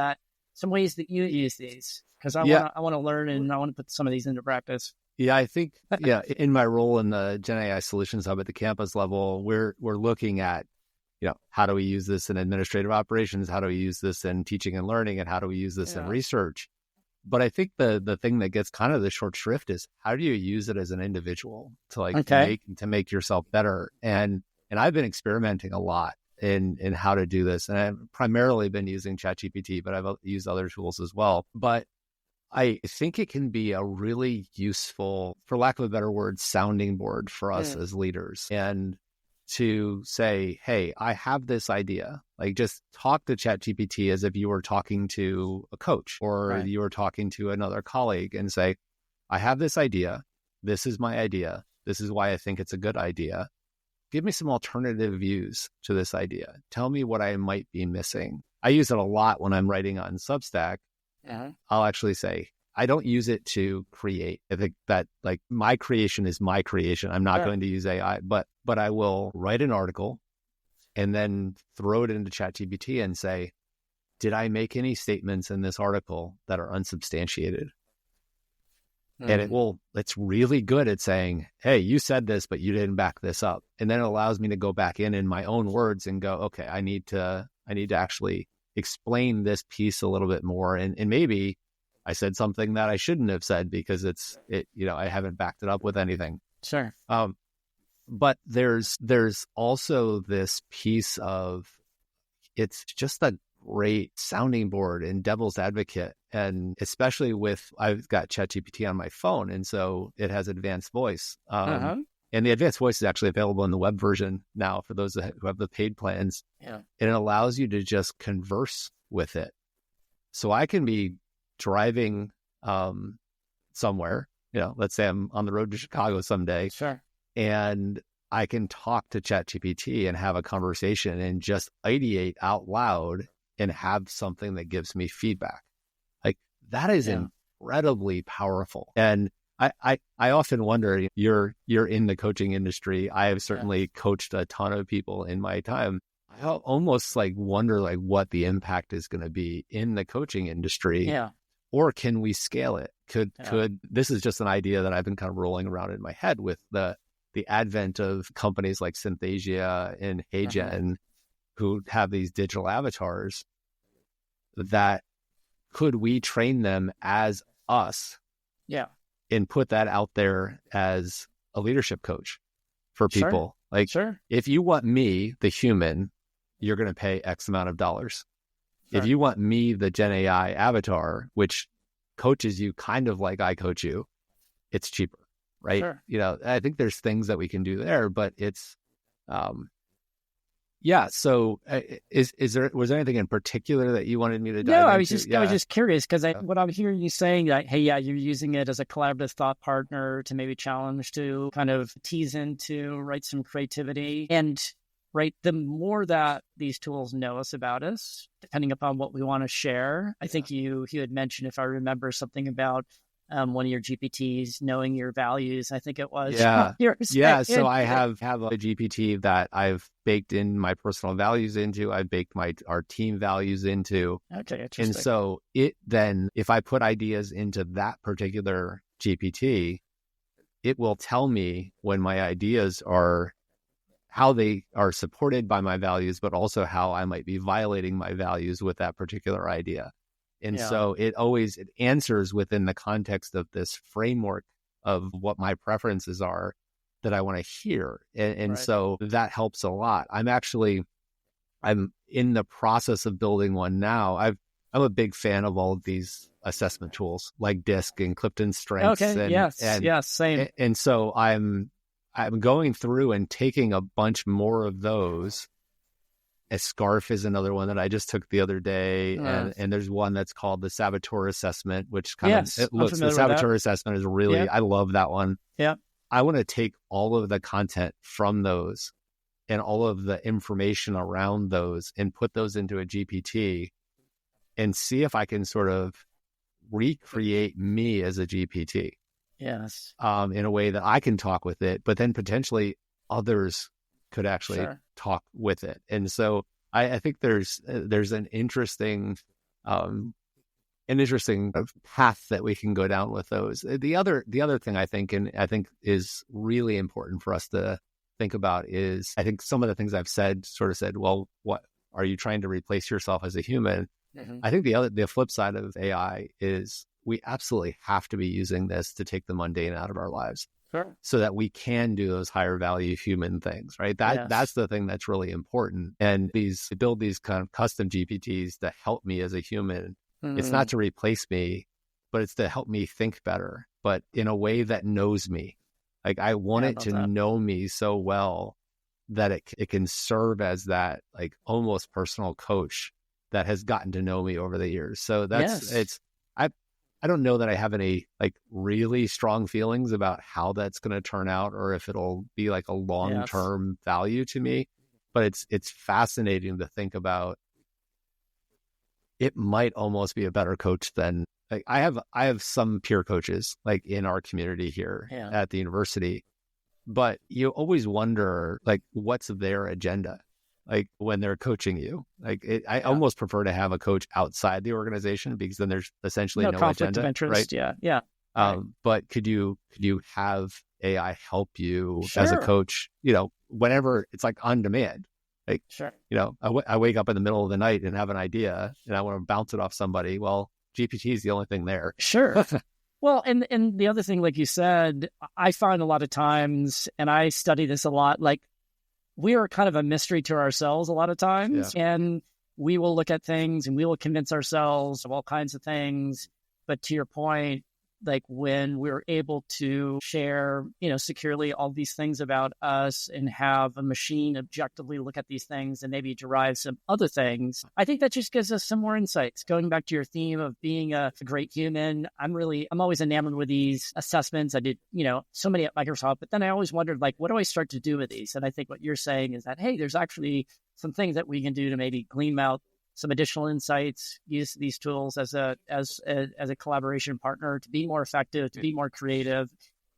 some ways that you use these. Because I want to learn and I want to put some of these into practice. Yeah, I think in my role in the Gen AI Solutions Hub at the campus level, we're looking at how do we use this in administrative operations, how do we use this in teaching and learning, and how do we use this in research. But I think the thing that gets kind of the short shrift is how do you use it as an individual to make yourself better. And I've been experimenting a lot in how to do this, and I've primarily been using ChatGPT, but I've used other tools as well. But I think it can be a really useful, for lack of a better word, sounding board for us as leaders. And to say, hey, I have this idea, like just talk to ChatGPT as if you were talking to a coach or you were talking to another colleague and say, I have this idea. This is my idea. This is why I think it's a good idea. Give me some alternative views to this idea. Tell me what I might be missing. I use it a lot when I'm writing on Substack. I'll actually say, I don't use it to create. I think that like my creation is my creation. I'm not going to use AI, but I will write an article and then throw it into ChatGPT and say, did I make any statements in this article that are unsubstantiated? And it's really good at saying, hey, you said this, but you didn't back this up. And then it allows me to go back in my own words and go, okay, I need to actually explain this piece a little bit more. And maybe I said something that I shouldn't have said because I haven't backed it up with anything. Sure. But there's also this piece of, it's just a great sounding board and devil's advocate. And especially I've got ChatGPT on my phone. And so it has advanced voice. And the advanced voice is actually available in the web version now for those who have the paid plans. Yeah. And it allows you to just converse with it. So I can be driving somewhere, let's say I'm on the road to Chicago someday. Sure. And I can talk to ChatGPT and have a conversation and just ideate out loud and have something that gives me feedback. Like that is incredibly powerful. And I often wonder, you're in the coaching industry. I have certainly coached a ton of people in my time. I almost wonder what the impact is going to be in the coaching industry. Yeah. Or can we scale it? Could this is just an idea that I've been kind of rolling around in my head with the advent of companies like Synthesia and HeyGen who have these digital avatars, that could we train them as us? Yeah. And put that out there as a leadership coach for people. If you want me, the human, you're going to pay X amount of dollars. Sure. If you want me, the Gen AI avatar, which coaches you kind of like I coach you, it's cheaper, right? Sure. I think there's things that we can do there, but it's, So was there anything in particular that you wanted me to dive into? I was just curious because what I'm hearing you saying that, hey, you're using it as a collaborative thought partner to maybe challenge, to kind of tease into, some creativity. And the more that these tools know us about us, depending upon what we want to share, I think you had mentioned, if I remember, something about one of your GPTs, knowing your values, I think it was. Yeah. You were Yeah. saying. So I have a GPT that I've baked in my personal values into. I've baked our team values into. Okay, interesting. And so it then, if I put ideas into that particular GPT, it will tell me when my ideas are, how they are supported by my values, but also how I might be violating my values with that particular idea. And so it answers within the context of this framework of what my preferences are that I want to hear. And so that helps a lot. I'm in the process of building one now. I'm a big fan of all of these assessment tools like DISC and Clifton Strengths. Okay. Yes. Same. And so I'm going through and taking a bunch more of those. A SCARF is another one that I just took the other day. And there's one that's called the Saboteur Assessment, which the Saboteur Assessment is really, I love that one. Yeah. I want to take all of the content from those and all of the information around those and put those into a GPT and see if I can sort of recreate me as a GPT. Yes. In a way that I can talk with it, but then potentially others could actually talk with it. And so I think there's an interesting path that we can go down with those. The other thing I think is really important for us to think about is, I think some of the things I've said, well, what are you trying to replace yourself as a human? Mm-hmm. I think the flip side of AI is we absolutely have to be using this to take the mundane out of our lives. Sure. So that we can do those higher value human things, right? That's the thing that's really important. And build these kind of custom GPTs to help me as a human. Mm-hmm. It's not to replace me, but it's to help me think better, but in a way that knows me. Like I want it to know me so well that it can serve as that like almost personal coach that has gotten to know me over the years. So I don't know that I have any like really strong feelings about how that's going to turn out or if it'll be like a long-term value to me, but it's fascinating to think about. It might almost be a better coach than like I have some peer coaches like in our community here at the university, but you always wonder like what's their agenda. Like when they're coaching you, I almost prefer to have a coach outside the organization because then there's essentially no conflict agenda, of interest. right? Yeah. But could you have AI help you as a coach? Whenever it's like on demand. Like, I wake up in the middle of the night and have an idea and I want to bounce it off somebody. Well, GPT is the only thing there. Sure. Well, and the other thing, like you said, I find a lot of times, and I study this a lot, like, we are kind of a mystery to ourselves a lot of times, and we will look at things and we will convince ourselves of all kinds of things. But to your point, like when we're able to share, securely all these things about us and have a machine objectively look at these things and maybe derive some other things, I think that just gives us some more insights. Going back to your theme of being a great human, I'm always enamored with these assessments. I did, so many at Microsoft, but then I always wondered, like, what do I start to do with these? And I think what you're saying is that, hey, there's actually some things that we can do to maybe glean out some additional insights, use these tools as a collaboration partner to be more effective, to be more creative,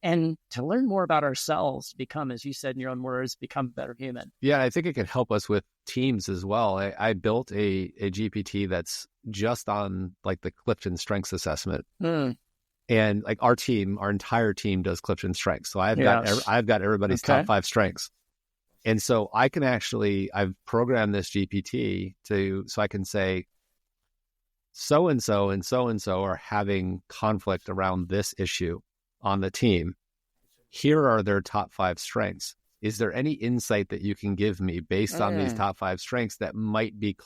and to learn more about ourselves, become, as you said in your own words, become a better human. Yeah, I think it can help us with teams as well. I built a GPT that's just on like the Clifton Strengths Assessment. And like our entire team does Clifton Strengths. So I've got everybody's top 5 strengths. And so I've programmed this GPT so I can say, so-and-so and so-and-so are having conflict around this issue on the team. Here are their top 5 strengths. Is there any insight that you can give me based on these top 5 strengths that might be,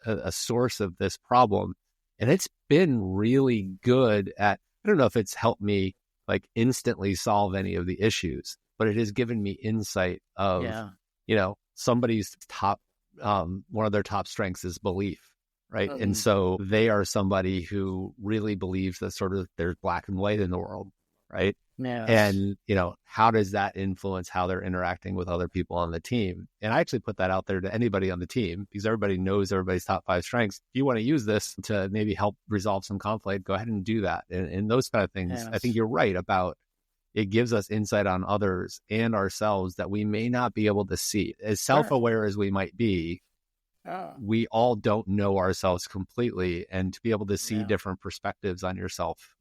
a source of this problem? And it's been really good at, I don't know if it's helped me like instantly solve any of the issues, but it has given me insight of, somebody's top, one of their top strengths is belief, right? Mm-hmm. And so they are somebody who really believes that sort of there's black and white in the world, right? Yes. And, how does that influence how they're interacting with other people on the team? And I actually put that out there to anybody on the team because everybody knows everybody's top 5 strengths. If you want to use this to maybe help resolve some conflict, go ahead and do that. And those kind of things, Yes. I think you're right about. It gives us insight on others and ourselves that we may not be able to see. As self-aware as we might be, we all don't know ourselves completely. And to be able to see different perspectives on yourself,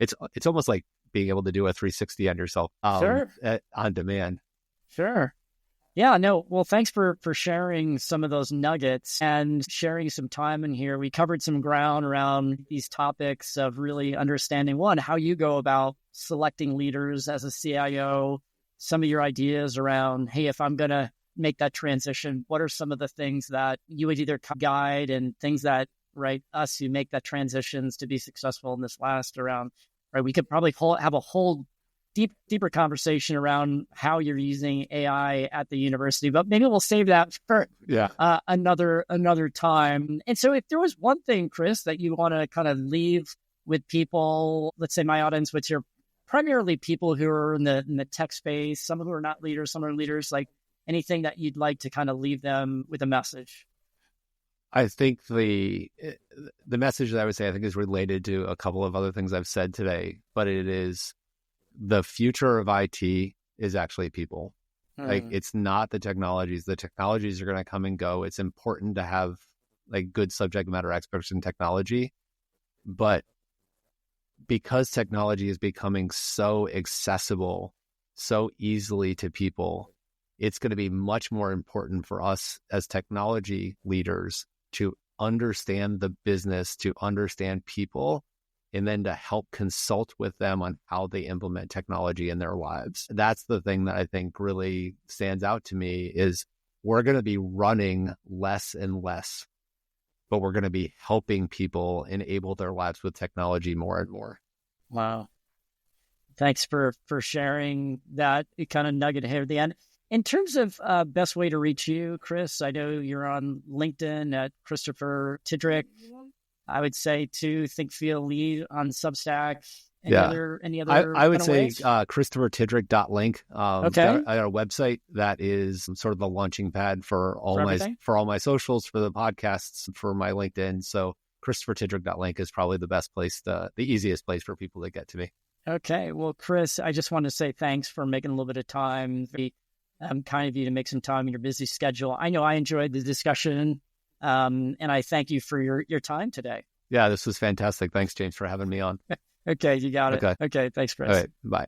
it's almost like being able to do a 360 on yourself on demand. Sure. Yeah, no. Well, thanks for sharing some of those nuggets and sharing some time in here. We covered some ground around these topics of really understanding, one, how you go about selecting leaders as a CIO, some of your ideas around, hey, if I'm going to make that transition, what are some of the things that you would either guide and things that, us who make that transitions to be successful in this last around, we could probably have a whole deeper conversation around how you're using AI at the university, but maybe we'll save that for another time. And so if there was one thing, Chris, that you want to kind of leave with people, let's say my audience, which are primarily people who are in the tech space, some who are not leaders, some are leaders, like anything that you'd like to kind of leave them with a message? I think the message that I would say, I think is related to a couple of other things I've said today, but it is the future of IT is actually people. Like, it's not the technologies. The technologies are going to come and go. It's important to have like good subject matter experts in technology, but because technology is becoming so accessible so easily to people, it's going to be much more important for us as technology leaders to understand the business, to understand people, and then to help consult with them on how they implement technology in their lives. That's the thing that I think really stands out to me is we're going to be running less and less, but we're going to be helping people enable their lives with technology more and more. Wow. Thanks for sharing that kind of nugget here at the end. In terms of best way to reach you, Chris, I know you're on LinkedIn at Christopher Tidrick. I would say too, Think, Feel, Lead on Substack. Any other I would say ChristopherTidrick.link. Okay. I got a website that is sort of the launching pad for all my socials, for the podcasts, for my LinkedIn. So ChristopherTidrick.link is probably the easiest place for people to get to me. Okay. Well, Chris, I just want to say thanks for making a little bit of time. Kind of you to make some time in your busy schedule. I know I enjoyed the discussion, and I thank you for your time today. Yeah, this was fantastic. Thanks, James, for having me on. Okay, you got it. Okay, thanks, Chris. All right, bye.